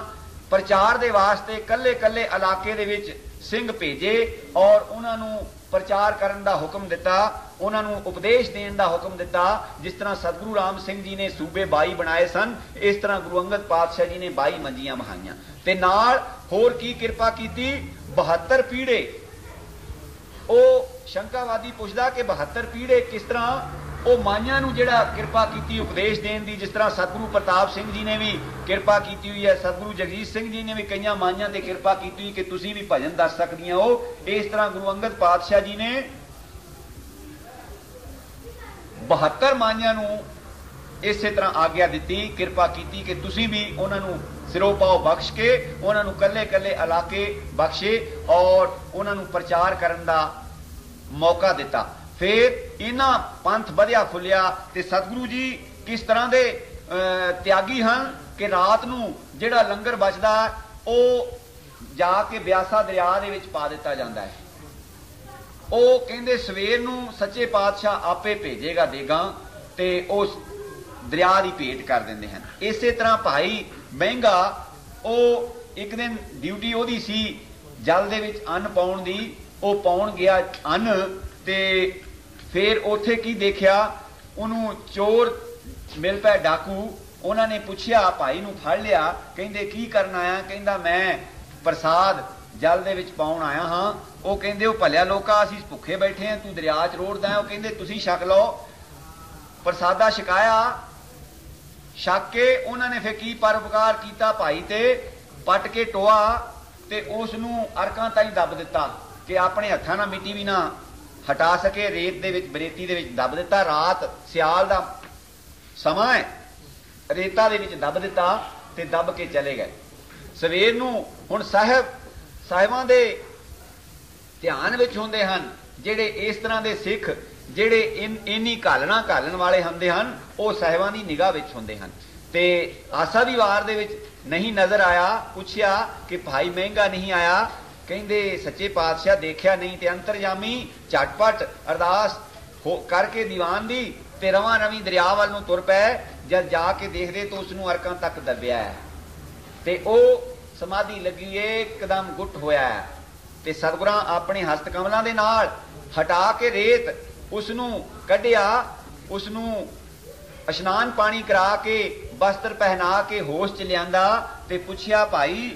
प्रचार दे वास्ते कल्ले कल्ले इलाके दे विच सिंह भेजे और उन्हां नूं प्रचार करन दा हुक्म दिता, उन्हां नूं उपदेश देण दा हुक्म दिता। जिस तरह सतगुरु राम सिंह जी ने सूबे 22 बनाए सन, इस तरह गुरु अंगद पातशाह जी ने 22 मंजियां बहाईयां ते नाल होर की किरपा कीती 72 पीढ़े। ओ शंकावादी पुछदा कि 72 पीढ़े किस तरह? ਉਹ ਮਾਈਆਂ ਨੂੰ ਜਿਹੜਾ ਕਿਰਪਾ ਕੀਤੀ ਉਪਦੇਸ਼ ਦੇਣ ਦੀ, ਜਿਸ ਤਰ੍ਹਾਂ ਸਤਿਗੁਰੂ ਪ੍ਰਤਾਪ ਸਿੰਘ ਜੀ ਨੇ ਵੀ ਕਿਰਪਾ ਕੀਤੀ ਹੋਈ ਹੈ, ਸਤਿਗੁਰੂ ਜਗਜੀਤ ਸਿੰਘ ਜੀ ਨੇ ਵੀ ਕਈਆਂ ਮਾਈਆਂ ਤੇ ਕਿਰਪਾ ਕੀਤੀ ਹੋਈ ਕਿ ਤੁਸੀਂ ਵੀ ਭਜਨ ਦੱਸ ਸਕਦੀਆਂ ਹੋ। ਇਸ ਤਰ੍ਹਾਂ ਗੁਰੂ ਅੰਗਦ ਪਾਤਸ਼ਾਹ ਜੀ ਨੇ 72 ਮਾਈਆਂ ਨੂੰ ਇਸੇ ਤਰ੍ਹਾਂ ਆਗਿਆ ਦਿੱਤੀ, ਕਿਰਪਾ ਕੀਤੀ ਕਿ ਤੁਸੀਂ ਵੀ ਉਹਨਾਂ ਨੂੰ ਸਿਰੋਂ ਪਾਓ ਬਖਸ਼ ਕੇ ਉਹਨਾਂ ਨੂੰ ਕੱਲੇ ਕੱਲੇ ਇਲਾਕੇ ਬਖਸ਼ੇ ਔਰ ਉਹਨਾਂ ਨੂੰ ਪ੍ਰਚਾਰ ਕਰਨ ਦਾ ਮੌਕਾ ਦਿੱਤਾ। फिर इन्हां पंथ वधिया फुलिया ते सतगुरु जी किस तरह दे त्यागी हैं कि रात नूं जिहड़ा लंगर बचदा ਉਹ जाके ब्यासा दरिया दे विच पा दिता जाता है। ਉਹ ਕਹਿੰਦੇ ਸਵੇਰ ਨੂੰ ਸੱਚੇ ਪਾਤਸ਼ਾਹ ਆਪੇ ਭੇਜੇਗਾ ਦੇਗਾ ਤੇ ਉਸ ਦਰਿਆ ਦੀ ਭੇਟ ਕਰ ਦਿੰਦੇ ਹਨ। ਇਸੇ ਤਰ੍ਹਾਂ ਭਾਈ ਮਹਿੰਗਾ ਉਹ ਇੱਕ ਦਿਨ ਡਿਊਟੀ ਉਹਦੀ ਸੀ ਜਲ ਦੇ ਵਿੱਚ ਅੰਨ ਪਾਉਣ ਦੀ, ਉਹ ਪਾਉਣ ਗਿਆ ਅੰਨ ਤੇ ਫਿਰ ਉੱਥੇ ਕੀ ਦੇਖਿਆ, ਉਹਨੂੰ ਚੋਰ ਮਿਲ ਪਏ ਡਾਕੂ। ਉਹਨਾਂ ਨੇ ਪੁੱਛਿਆ, ਭਾਈ ਨੂੰ ਫੜ ਲਿਆ, ਕਹਿੰਦੇ ਕੀ ਕਰਨ ਆਇਆ? ਕਹਿੰਦਾ ਮੈਂ ਪ੍ਰਸਾਦ ਜਲ ਦੇ ਵਿੱਚ ਪਾਉਣ ਆਇਆ ਹਾਂ। ਉਹ ਕਹਿੰਦੇ ਉਹ ਭਲਿਆ ਲੋਕਾ ਅਸੀਂ ਭੁੱਖੇ ਬੈਠੇ ਹਾਂ, ਤੂੰ ਦਰਿਆ 'ਚ ਰੋੜਦਾ। ਉਹ ਕਹਿੰਦੇ ਤੁਸੀਂ ਛਕ ਲਓ। ਪ੍ਰਸਾਦਾ ਛਕਾਇਆ, ਛਕ ਕੇ ਉਹਨਾਂ ਨੇ ਫਿਰ ਕੀ ਪਰਉਪਕਾਰ ਕੀਤਾ ਭਾਈ ਤੇ, ਪੱਟ ਕੇ ਟੋਆ ਤੇ ਉਸ ਨੂੰ ਅਰਕਾਂ ਤਾਈਂ ਦੱਬ ਦਿੱਤਾ ਕਿ ਆਪਣੇ ਹੱਥਾਂ ਨਾਲ ਮਿੱਟੀ ਵੀ ਨਾ ਹਟਾ ਸਕੇ, ਰੇਤ ਦੇ ਵਿੱਚ ਬਰੇਤੀ ਦੇ ਵਿੱਚ ਦੱਬ ਦਿੱਤਾ। ਰਾਤ ਸਿਆਲ ਦਾ ਸਮਾਂ ਹੈ, ਰੇਤਾ ਦੇ ਵਿੱਚ ਦੱਬ ਦਿੱਤਾ ਤੇ ਦੱਬ ਕੇ ਚਲੇ ਗਏ। ਸਵੇਰ ਨੂੰ ਹੁਣ ਸਾਹਿਬਾਂ ਦੇ ਧਿਆਨ ਵਿੱਚ ਹੁੰਦੇ ਹਨ ਜਿਹੜੇ ਇਸ ਤਰ੍ਹਾਂ ਦੇ ਸਿੱਖ ਜਿਹੜੇ ਇੰਨੀ ਘਾਲਣ ਵਾਲੇ ਹੁੰਦੇ ਹਨ, ਉਹ ਸਾਹਿਬਾਂ ਦੀ ਨਿਗਾਹ ਵਿੱਚ ਹੁੰਦੇ ਹਨ। ਤੇ ਆਸਾ ਦੀ ਵਾਰ ਦੇ ਵਿੱਚ ਨਹੀਂ ਨਜ਼ਰ ਆਇਆ। ਪੁੱਛਿਆ ਕਿ ਭਾਈ ਮਹਿੰਗਾ ਨਹੀਂ ਆਇਆ? ਕਹਿੰਦੇ ਸੱਚੇ ਪਾਤਸ਼ਾਹ ਦੇਖਿਆ ਨਹੀਂ। ਤੇ ਅੰਤਰਜਾਮੀ ਝਟਪਟ ਅਰਦਾਸ ਕਰਕੇ ਦੀਵਾਨ ਦੀ ਤੇ ਰਵਾਂ ਰਵੀ ਦਰਿਆ ਵੱਲ ਨੂੰ ਤੁਰ ਪਏ। ਜਦ ਜਾ ਕੇ ਦੇਖਦੇ ਤਾਂ ਉਸਨੂੰ ਅਰਕਾਂ ਤੱਕ ਦੱਬਿਆ ਹੈ ਤੇ ਉਹ ਸਮਾਧੀ ਲੱਗੀ ਏ, ਇੱਕਦਮ ਗੁੱਟ ਹੋਇਆ ਹੈ। ਤੇ ਸਤਿਗੁਰਾਂ ਆਪਣੇ ਹਸਤ ਕਮਲਾਂ ਦੇ ਨਾਲ ਹਟਾ ਕੇ ਰੇਤ ਉਸਨੂੰ ਕੱਢਿਆ, ਉਸਨੂੰ ਇਸ਼ਨਾਨ ਪਾਣੀ ਕਰਾ ਕੇ ਵਸਤਰ ਪਹਿਨਾ ਕੇ ਹੋਸ਼ ਚ ਲਿਆਂਦਾ ਤੇ ਪੁੱਛਿਆ, ਭਾਈ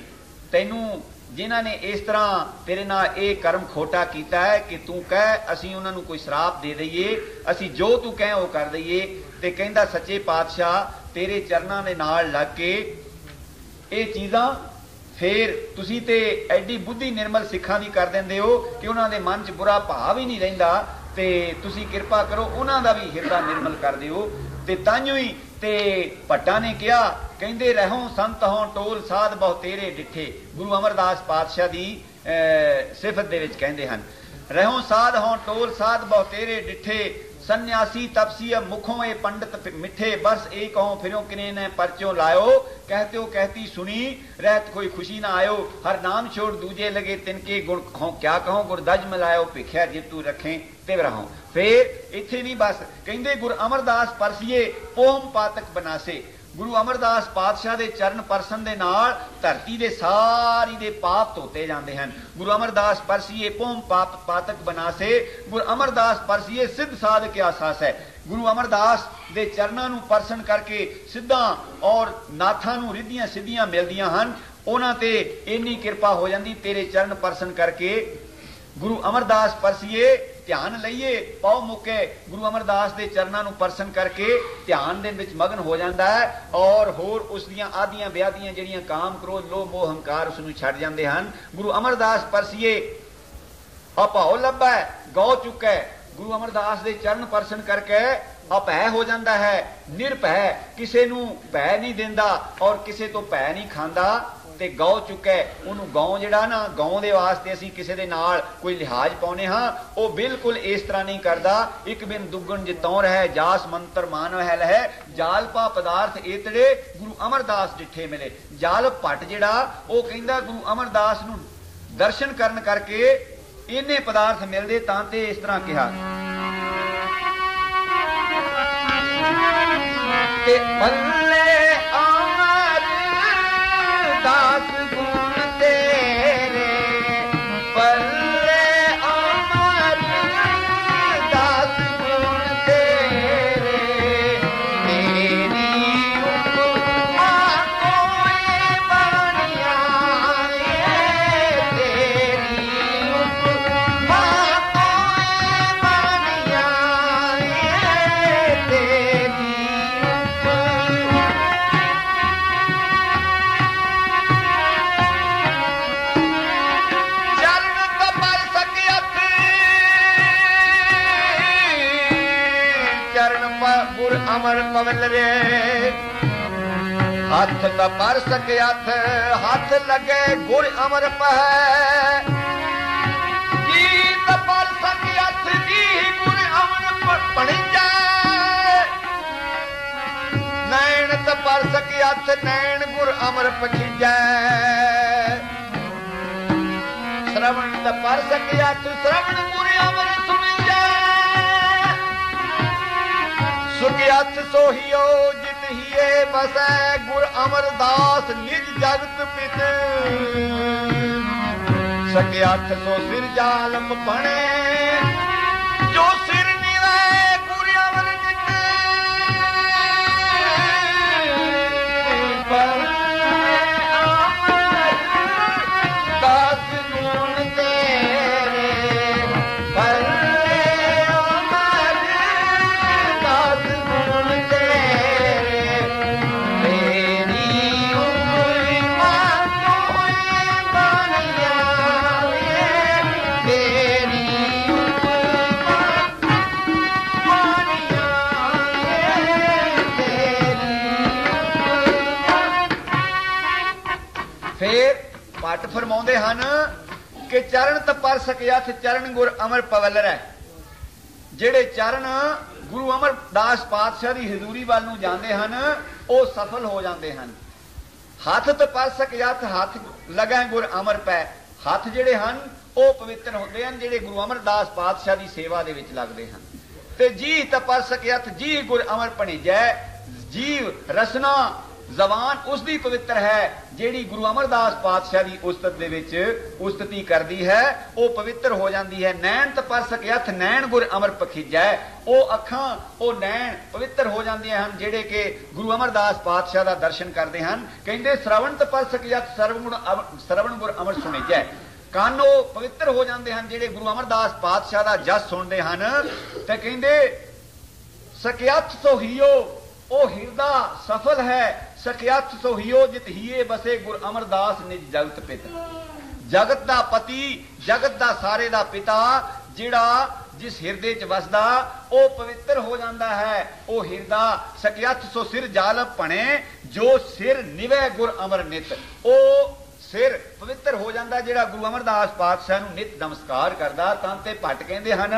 ਤੈਨੂੰ ਜਿਨ੍ਹਾਂ ਨੇ ਇਸ ਤਰ੍ਹਾਂ ਤੇਰੇ ਨਾਲ ਇਹ ਕਰਮ ਖੋਟਾ ਕੀਤਾ ਹੈ ਕਿ ਤੂੰ ਕਹਿ ਅਸੀਂ ਉਹਨਾਂ ਨੂੰ ਕੋਈ ਸ਼ਰਾਪ ਦੇ ਦਈਏ, ਅਸੀਂ ਜੋ ਤੂੰ ਕਹਿ ਉਹ ਕਰ ਦਈਏ। ਤੇ ਕਹਿੰਦਾ ਸੱਚੇ ਪਾਤਸ਼ਾਹ ਤੇਰੇ ਚਰਨਾਂ ਦੇ ਨਾਲ ਲੱਗ ਕੇ ਇਹ ਚੀਜ਼ਾਂ ਫੇਰ ਤੁਸੀਂ ਤੇ ਐਡੀ ਬੁੱਧੀ ਨਿਰਮਲ ਸਿੱਖਾਂ ਦੀ ਕਰ ਦਿੰਦੇ ਹੋ ਕਿ ਉਹਨਾਂ ਦੇ ਮਨ 'ਚ ਬੁਰਾ ਭਾਵ ਹੀ ਨਹੀਂ ਰਹਿੰਦਾ। ਤੇ ਤੁਸੀਂ ਕਿਰਪਾ ਕਰੋ ਉਹਨਾਂ ਦਾ ਵੀ ਹਿਰਦਾ ਨਿਰਮਲ ਕਰ ਦਿਓ। ਤੇ ਤਾਂਹੀਓ ਹੀ ਤੇ ਭੱਟਾਂ ਨੇ ਕਿਹਾ, ਕਹਿੰਦੇ ਰਹੋ ਸੰਤ ਹੋਂ ਟੋਲ ਸਾਧ ਬਹੁ ਤੇਰੇ ਡਿੱਠੇ। ਗੁਰੂ ਅਮਰਦਾਸ ਪਾਤਸ਼ਾਹ ਦੀ ਸਿਫਤ ਦੇ ਵਿੱਚ ਕਹਿੰਦੇ ਹਨ, ਰਹੋ ਸਾਧ ਹੋਂ ਟੋਲ ਸਾਧ ਬਹੁ ਤੇਰੇ ਡਿੱਠੇ, सन्यासी तपसी अब मुखों ए पंडित मिठे, बस एक कहो फिरो किने ने परचो लायो, कहते हो कहती सुनी रहत कोई खुशी ना आयो, हर नाम छोड़ दूजे लगे तिनके गुण कहो, क्या कहो गुरदज मिलायो, भिख्या जितू रखें तिव रहो। फिर इत्थे नहीं बस कहते गुरु अमरदास परसिए पोम पातक बनासे। गुरु अमरदास पातशाह दे चरण परसन दे नाल धरती दे सारी दे पाप धोते जाते हैं। गुरु अमरदास परसिए पोम पाप पातक बनासे, गुरु अमरदास परसिए सिद्ध साध के आसास है। गुरु अमरदास दे चरणों नूं परसन करके सिद्धा और नाथां नूं रिद्धियां सिद्धियां मिलदियां हन। उन्हां ते इन्नी किरपा हो जाती तेरे चरण परसन करके। गुरु अमरदास परसिए ध्यान लईए पाओ मुके, गुरु अमरदास के चरणों नूं परसन करके ध्यान दे विच मगन हो जाता है और होर उस दियां आदियां व्याधियां जिहड़ियां काम क्रोध लोभ मोह हंकार उसनूं छड्ड जांदे हन। गुरु अमरदास परसिए अभाओ लभा गौ चुकै। गुरु अमरदास के चरण परसन करके अपै हो जाता है, निरभै, किसी नूं भै नहीं दिंदा और किसी तो भै नहीं खांदा। ते गौ चुकै उन्होंने गौ जिहड़ा ना गौ दे वास्ते असीं किसी दे नाल कोई लिहाज पाउने हाँ, वो बिल्कुल इस तरह नहीं करता। एक बिन दुगण जितों रह जास मंत्र मान हैल है, जाल पा पदार्थ एतड़े गुरु अमरदास डिठे मिले। जाल भट्ट जिहड़ा वो कहंदा गुरु अमरदास नूं दर्शन करन करके इन्ने पदार्थ मिलदे तां ते इस तरह कहा ते भले दास गुण तेरे पल्ले अमर दास गुण तेरे, तेरी उपमा कोई बनिया तेरी उपमा कोई बनिया तेरी अमर पवल रे हाथ त पर सके हथ, हाथ लगे गुर अमर पह जी त पर सके हथ जी गुर अमर पढ़ जाए। नैन त तपर सके हथ नैन गुर अमर पखीजै श्रवण तपर सके हथ श्रवण गुर अमर सुनिजै सुके हथ सोहियो जित हिए बसै गुर अमरदास निज जगत पित सके हथ सो सिर जालम बने जो सिर निवै गुर अमर जित पर अमर दास गुण तेरे पर अमर दास गुण तेरे तेरी उम्र मांगोए बनिया तेरी फिर पट फरमाउंदे हन कि चरण तपर सकिया चरण गुर अमर पवलर है जेड़े चरण गुरु अमरदास पातशाह की हजूरी वाल नूं जांदे हन वो सफल हो जाते हैं। हथ तपर सकिया हथ लगा गुर अमर पै हथ जेड़े हन वो पवित्र होंदे हन जेड़े गुरु अमरदास पातशाह की सेवा दे विच लगदे हन ते जी तपर सकिया जी गुर अमर भणीजै जीव रसना जबान उसकी पवित्र है जेड़ी गुरु अमरदास पातशाह की उस्तत दे विच उस्तती करती है वो पवित्र हो जाती है। नैन तपर सकिया नैन गुर अमर पखीजै वो अखां वो नैन पवित्र हो जांदियां हन जेड़े के गुरु अमरदास पातशाह का दर्शन करते हैं। कहते श्रवण तपर सकिया श्रवण गुर अमर सुनिजै कान वो पवित्र हो जाते हैं जेड़े गुरु अमरदास पातशाह का जस सुनते हैं। तो कहते सकियत सोहियो ओ हिरदा सफल है सकियत सोहियो जित हिए बसे गुर अमरदास निज जगत पित जगत दा पति जगत दा सारे दा पिता जिहड़ा जिस हिरदे च वसदा ओ पवित्र हो जाता है। ओ हिरदा सकियत सो सिर जालब भणे जो सिर निवै गुर अमर नित ओ सिर पवित्र हो जाता जिहड़ा गुरु अमरदास पातशाह नूं नित नमस्कार करदा। तां ते भट्ट कहंदे हन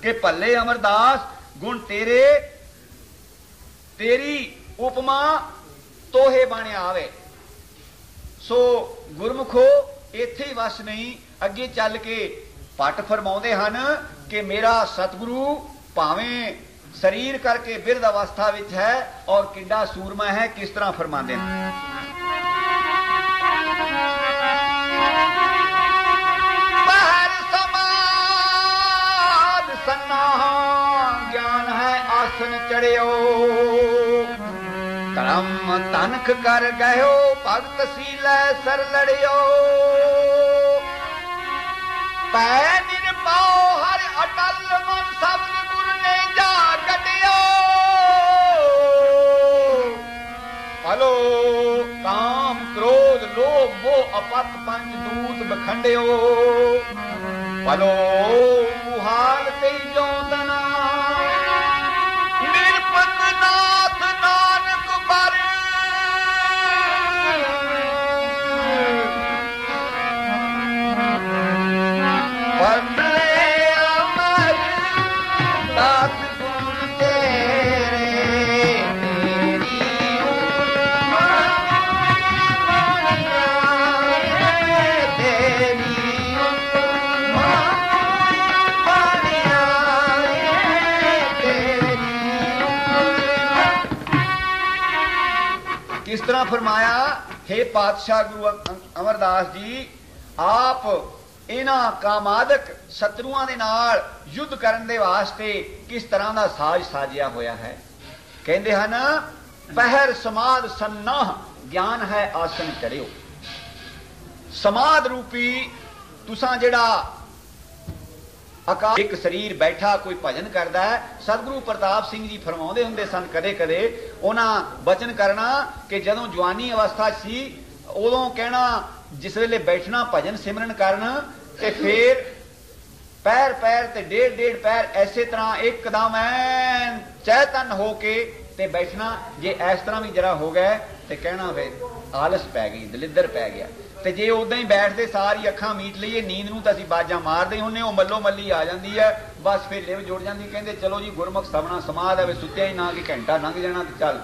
कि भल्ले अमरदास गुण तेरे तेरी उपमा तोहे बने आवे सो गुरमुखो इत्थे ही वस नहीं अगे चल के भट्ट फरमाउंदे हन कि मेरा सतगुरु भावें शरीर करके बिरध अवस्था विच है और किड्डा सूरमा है किस तरह फरमांदे हैं। बहर समाद सन्ना ज्ञान है आसन चढ़ियो धर्म तनख कर गयो भगत सीलै सर लड़ियो पै निरपाओ हर अटल मन सबन गुर ने जा कटियो हलो काम क्रोध लोभ वो अपत पंच दूत बखंडियो हलो हाल ते जोदना निरपत नाथ नानक पर किस तरह फरमाया हे पातशाह गुरु अमरदास जी आप इन्हां कामादक शत्रुआं दे नाल युद्ध करन दे वास्ते किस तरह का साज साजिया होया है। कहंदे हन पहर समाद सन्नाह ज्ञान है आसन चढ़ियो समाद रूपी तुसां जेड़ा अकाल एक शरीर बैठा कोई भजन करता है। सतगुरु प्रताप सिंह जी फरमाउंदे हुंदे सन कदे कदे उन्हां वचन करना कि जदों जवानी अवस्था सी उदों कहना जिस वेले बैठना भजन सिमरन करन ते फिर पैर पैर ते डेढ़ डेढ़ पैर ऐसे तरह एकदम ऐन चैतन होके ते बैठना। जे इस तरह भी जरा हो गए तो कहना वे आलस पै गई दलिद्र पै गया। ते जे उदा ही बैठते सारी अखां मीट लईए नींद नूं तां असीं बाजां मारदे हुंदे ओह मल्लो मल्ली आ जाती है बस फिर लिव जुड़ जाती। कहते चलो जी गुरमुख सवना समाद है सुत्या ही ना कि घंटा लंघ जाना तो चल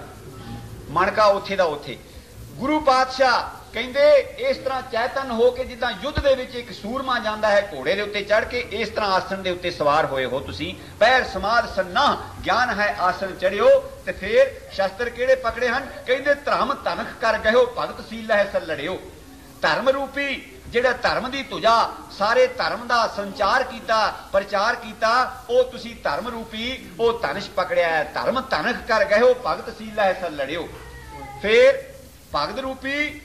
मणका उत्थे दा उत्थे। गुरु पातशाह ਕਹਿੰਦੇ ਇਸ ਤਰ੍ਹਾਂ ਚੈਤਨ ਹੋ ਕੇ ਜਿੱਦਾਂ ਯੁੱਧ ਦੇ ਵਿੱਚ ਇੱਕ ਸੂਰਮਾ ਜਾਂਦਾ ਹੈ ਘੋੜੇ ਦੇ ਉੱਤੇ ਚੜ੍ਹ ਕੇ, ਇਸ ਤਰ੍ਹਾਂ ਆਸਣ ਦੇ ਉੱਤੇ ਸਵਾਰ ਹੋਏ ਹੋ ਤੁਸੀਂ। ਪੈਰ ਸਮਾਧ ਸੰਨਾ ਗਿਆਨ ਹੈ ਆਸਣ ਚੜਿਓ। ਤੇ ਫੇਰ ਸ਼ਸਤਰ ਕਿਹੜੇ ਪਕੜੇ ਹਨ? ਕਹਿੰਦੇ ਧਰਮ ਤਨਖ ਕਰ ਗਇਓ ਭਗਤ ਸੀਲ ਹੈ ਸੱਲੜਿਓ। ਧਰਮ ਰੂਪੀ ਜਿਹੜਾ ਧਰਮ ਦੀ ਧੁਜਾ ਸਾਰੇ ਧਰਮ ਦਾ ਸੰਚਾਰ ਕੀਤਾ, ਪ੍ਰਚਾਰ ਕੀਤਾ, ਉਹ ਤੁਸੀਂ ਧਰਮ ਰੂਪੀ ਉਹ ਧਨੁਸ਼ ਪਕੜਿਆ ਹੈ। ਧਰਮ ਤਨਖ ਕਰ ਗਇਓ ਭਗਤ ਸੀਲ ਹੈ ਸੱਲੜਿਓ। ਫੇਰ ਭਗਤ ਰੂਪੀ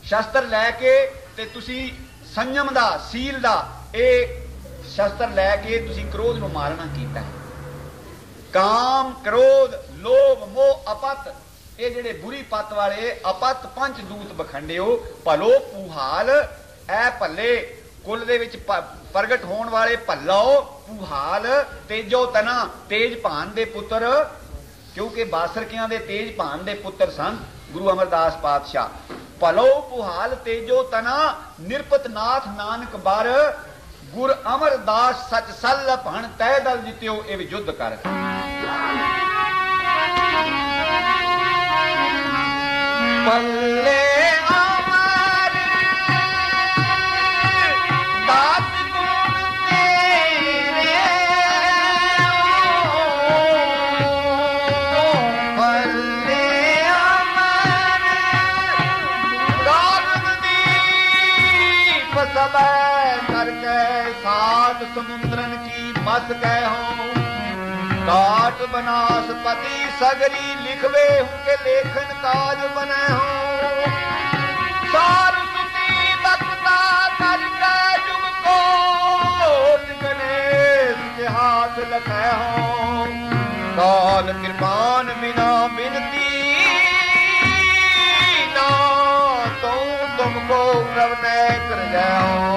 ਸ਼ਸਤਰ ਲੈ ਕੇ ਤੇ ਤੁਸੀਂ ਸੰਯਮ ਦਾ, ਸੀਲ ਦਾ ਇਹ ਸ਼ਸਤਰ ਲੈ ਕੇ ਤੁਸੀਂ ਕ੍ਰੋਧ ਨੂੰ ਮਾਰਨਾ ਕੀਤਾ ਹੈ। ਕਾਮ, ਕ੍ਰੋਧ, ਲੋਭ, ਮੋਹ, ਅਪਤ, ਇਹ ਜਿਹੜੇ ਬੁਰੀ ਪੱਤ ਵਾਲੇ ਅਪਤ ਪੰਜ ਦੂਤ ਬਖੰਡਿਓ। ਭਲੋ ਪੂਹਾਲ ਐ ਭੱਲੇ, ਕੁੱਲ ਦੇ ਵਿੱਚ ਪ੍ਰਗਟ ਹੋਣ ਵਾਲੇ ਭੱਲੋ ਪੂਹਾਲ। ਤੇਜੋ ਤਨਾ, ਤੇਜ ਭਾਨ ਦੇ ਪੁੱਤਰ, ਕਿਉਂਕਿ ਬਾਸਰਕਿਆਂ ਦੇ ਤੇਜ ਭਾਨ ਦੇ ਪੁੱਤਰ ਸਨ ਗੁਰੂ ਅਮਰਦਾਸ ਪਾਤਸ਼ਾਹ। ਭਲੋ ਪੁਹਾਲ ਤੇਜੋ ਤਨਾ, ਨਿਰਪਤ ਨਾਥ ਨਾਨਕ ਬਰ, ਗੁਰ ਅਮਰਦਾਸ ਸਚ ਸੱਲ ਭਣ ਤੈ ਦਲ ਜਿਤਿਓ ਇਹ ਯੁੱਧ ਕਰ। ਪੱਲੇ समुद्रन की मस गए हो, काट बनासपति सगरी लिखवे उनके लेखन काज बने हो। सारस्वती दत्ता करके जुग को गणेश के हाथ लखे हो। काल कृपान बिना बिनती ना तो तुमको रवने कर जाओ।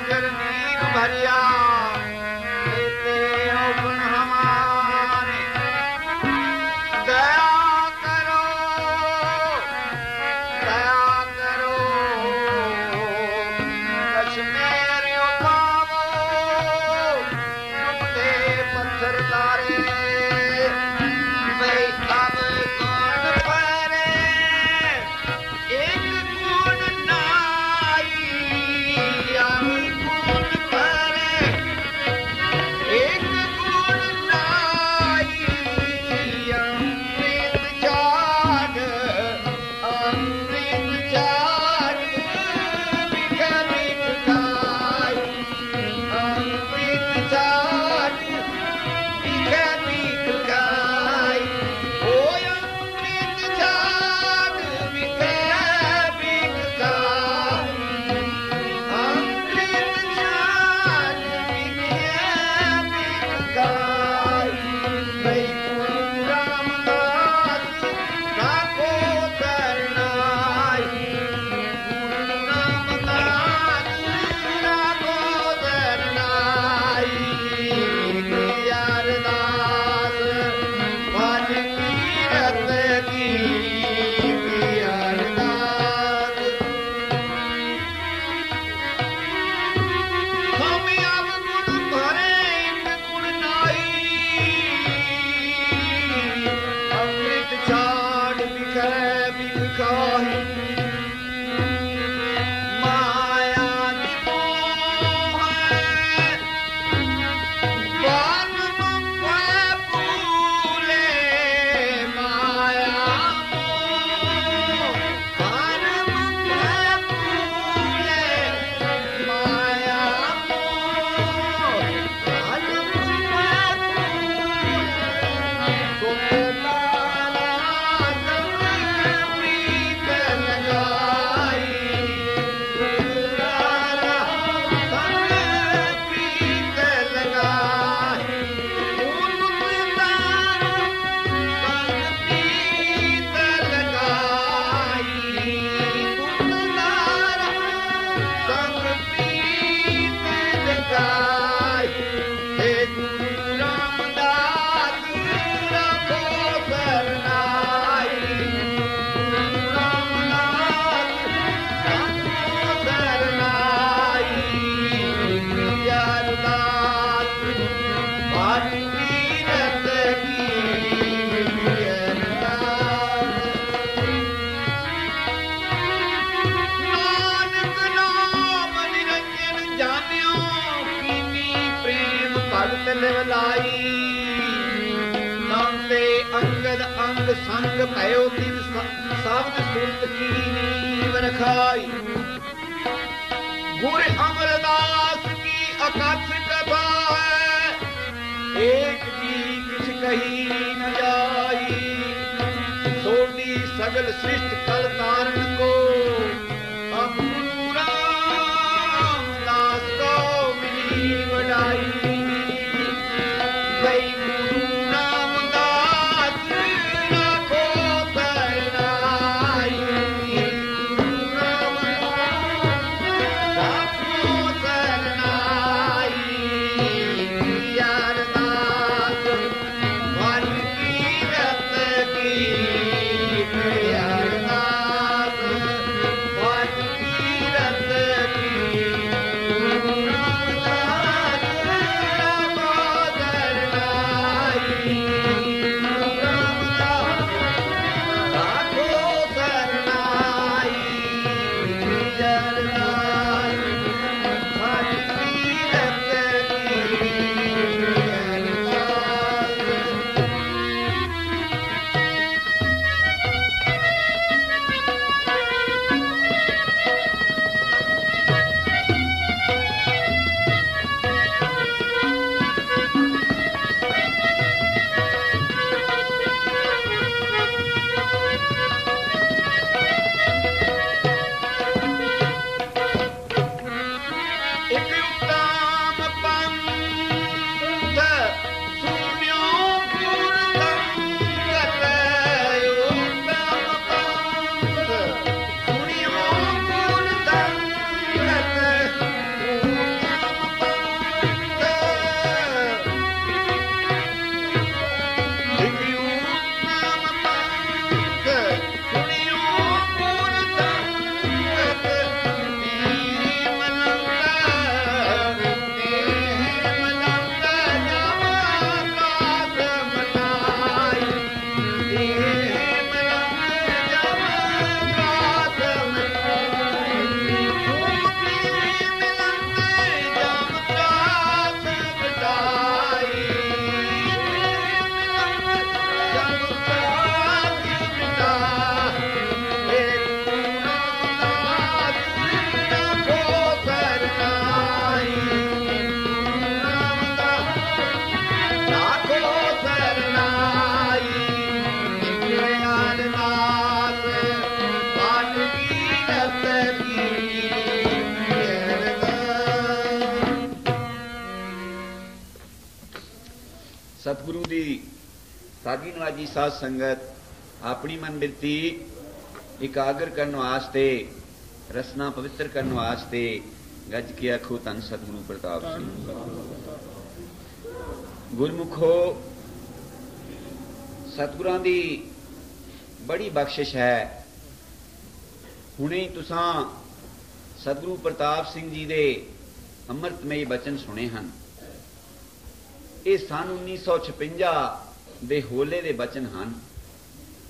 सागर नीर भरिया लेते अपन हमारे दया करो कश्मीर पावो डूबते पत्थर तारे भाई अब कौन परे एक गुण नाई अब कौन परे एक गुण नाई अमृत जाग बिख बिख खाई अमृत जाग बिख बिख खाई ओ अमृत जाग बिख बिख खाई अमृत जाग बिख बिख खाई भाई गुरु रामदास राखो करनाई गुरु रामदास राखो करनाई अरदास मन कीरत की अरदास हम अब गुण भरे एक गुण नाई अमृत छाड़ बिख बिख खाई माया दी मोह है बान फूले माया मोह बान फूले माया मोह बान फूले प्रीत लगाई प्रीत लगाई प्रीत लगाई संग प्रीत लगाई हे गुरु रामदास रखो करनाई गुरु रामदास रखो करनाई अरदास हरि कीरत की अरदास नानक नाम निरंजन जानियो कीनी प्रेम भगत लिवलाई नाम ते अंगद अंग संग भयो तिन शब्द सुनत कीनी रखाई गुर अमरदास की अकथ कथा है एक जी किछ कही न जाई सोनी सगल सृष्टि कल तारण को अब गुरु रामदास को मिली वडाई भाई गुरु रामदास राखो करनाई गुरु रामदास राखो सतगुरु की साधी नवाजी साध संगत अपनी मन बिरती एकाग्र करने वास्ते, रसना पवित्र करने वास्ते गज के आखो धन सतगुरु प्रताप सिंह। गुरमुखो, सतगुरां दी बड़ी बख्शिश है। हुणे तुसां सतगुरु प्रताप सिंह जी दे अमृतमय बचन सुने हैं। ये सन 1956 दे होले दे बचन हैं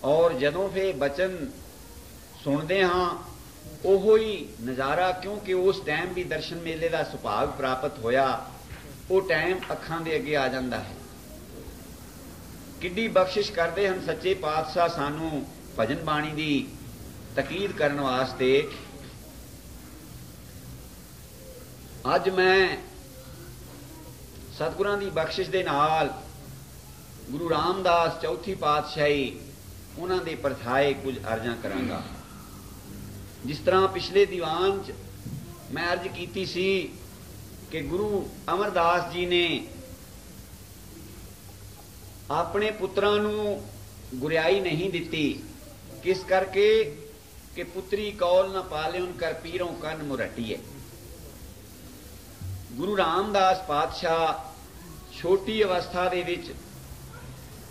और जदों फिर बचन सुनते हाँ ओहो ही नज़ारा, क्योंकि उस टाइम भी दर्शन मेले का सुभाग प्राप्त होया, वो टाइम अखां दे अगे आ जाता है। किड्डी बख्शिश करते हैं सच्चे पातशाह सानू भजन बाणी की तकीद करने वास्ते। अज मैं सतगुरां दी बख्शिश दे नाल गुरु रामदास चौथी पातशाही उन्हां दे परथाए कुछ अर्जां करांगा। जिस तरह पिछले दीवान च मैं अर्ज कीती सी कि गुरु अमरदास जी ने अपने पुत्रां नूं गुरियाई नहीं दिती, किस करके कि पुत्री कौल न पाले उन कर पीरों कन मुरटिए। गुरु रामदास पातशाह छोटी अवस्था दे विच,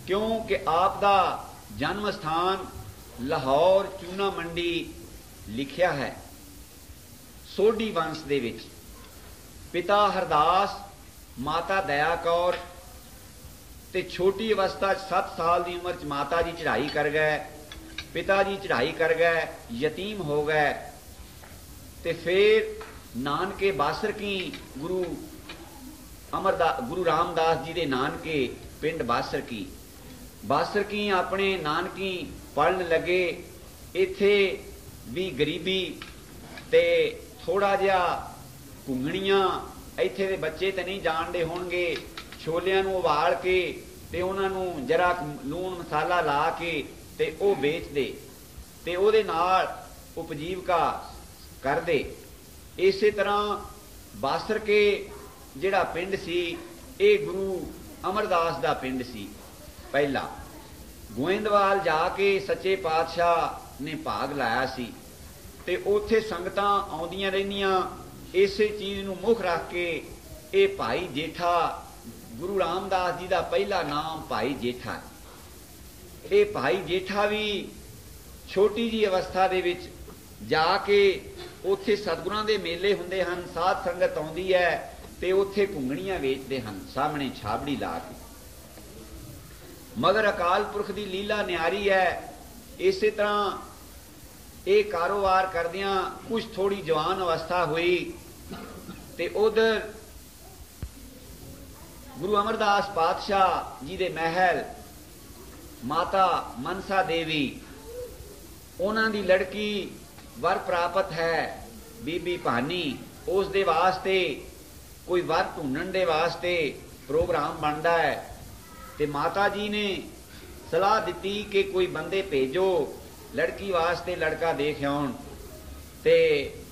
क्योंकि आप दा जन्म स्थान लाहौर चूना मंडी लिखिया है, सोडी वंश दे विच। पिता हरदास, माता दया कौर, ते छोटी अवस्था 7 साल की उम्र च माता जी चढ़ाई कर गए, पिता जी चढ़ाई कर गए, यतीम हो गए। ते फिर नानके बासर की गुरु रामदास जी के नानके पिंड बासर की अपने नानकी पढ़न लगे। इथे भी गरीबी ते थोड़ा जिहा घुंगणियां, इथे दे बच्चे तो नहीं जानते होणगे, छोलियां नूं उबाल के ते उन्हां नूं जरा लूण मसाला ला के ते ओ बेच दे ते ओहदे नाल उपजीविका कर दे। इसे तरह बासर के जिहड़ा पिंड सी, ये गुरु अमरदास दा पिंड सी। पहला गोइंदवाल जाके सच्चे पातशाह ने भाग लाया सी ते उत्थे संगतां आउंदियां रहिंदियां। इसे चीज़ नूं मुख रख के ये भाई जेठा, गुरु रामदास जी का पहला नाम भाई जेठा। ये भाई जेठा भी छोटी जी अवस्था दे विच जाके उत्थे सतगुरां दे मेले हुंदे हन, साध संगत आउंदी है ते उत्थे घुंगणियां वेचदे हन सामने छाबड़ी ला के। मगर अकाल पुरख की लीला न्यारी है। इसे तरह ये कारोबार करदियां कुछ थोड़ी जवान अवस्था हुई ते उधर गुरु अमरदास पातशाह जी दे महल माता मनसा देवी, उन्हां दी लड़की वर प्राप्त है बीबी भानी। उस दे वास्ते कोई वर ढूंढण दे वास्ते प्रोग्राम बनता है ते माता जी ने सलाह दी कि कोई बंदे भेजो लड़की वास्ते लड़का देख आउण। ते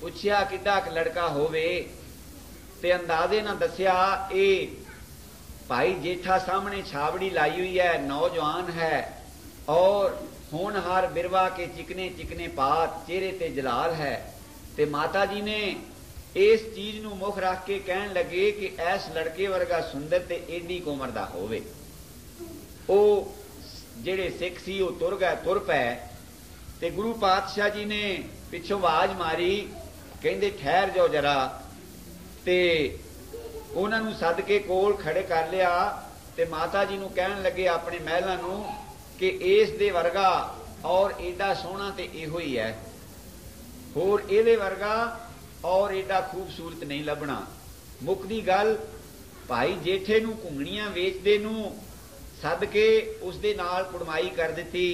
पुछया किड्डा क लड़का होवे ते अंदाजे ना दसिया ये भाई जेठा सामने छावड़ी लाई हुई है, नौजवान है और होनहार बिरवा के चिकने चिकने पात, चेहरे ते जलाल है। ते माता जी ने इस चीज नूं मुख रख के कहन लगे कि ऐस लड़के वर्गा सुंदर ते एडी उमर दा होवे। ओ जेड़े सिख सी वो तुर गए, तुर पै ते गुरु पातशाह जी ने पिछों आवाज मारी, कहंदे ठहर जाओ जरा। ते उन्हां नूं सद के कोल खड़े कर लिया ते माता जी नूं कहन लगे अपने महलां नूं कि इस दे वर्गा और एडा सोहना ते इहो ही है, होर इहदे वर्गा और एडा खूबसूरत नहीं लभना। मुकदी गल भाई जेठे नूं घुंगणियां वेचदे नूं सद के उस दे नाल कुड़माई कर दिती,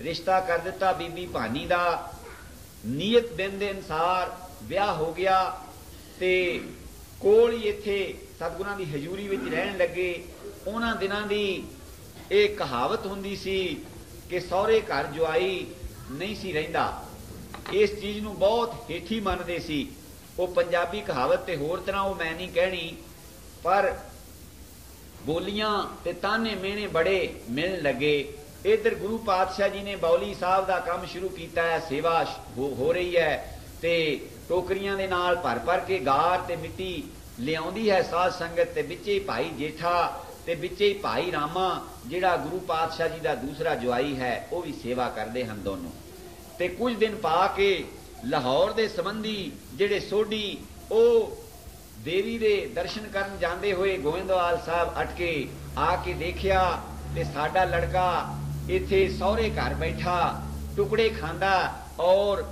रिश्ता कर दिता बीबी भानी दा। नीयत दिन दे अनुसार ब्याह हो गया ते कोल ही इत्थे सतगुरां दी हजूरी विच रहन लगे। उन्हां दिनां दी एक कहावत हुंदी सी कि सौरे घर जवाई नहीं सी रहिंदा। इस चीज़ नूं बहुत हेठी मनदे सी। वो पंजाबी कहावत ते होर तरह वो मैं नहीं कहनी, पर बोलियां ते ताने मेहने बड़े मिलन लगे। इधर गुरु पातशाह जी ने बौली साहब का काम शुरू किया है, सेवा हो रही है ते टोकरियां दे नाल भर भर के गार ते मिट्टी लियाउंदी है साध संगत ते विचे भाई जेठा ते विचे भाई रामा जिहड़ा गुरु पातशाह जी का दूसरा जवाई है वह भी सेवा करते हैं दोनों। ते कुछ दिन पा के लाहौर दे संबंधी जिहड़े सोढी ओ देवी दे दर्शन करन जांदे होए गोविंदवाल साहब अटके आके देखिया ते साडा लड़का इत्थे सौहरे घर बैठा टुकड़े खांदा और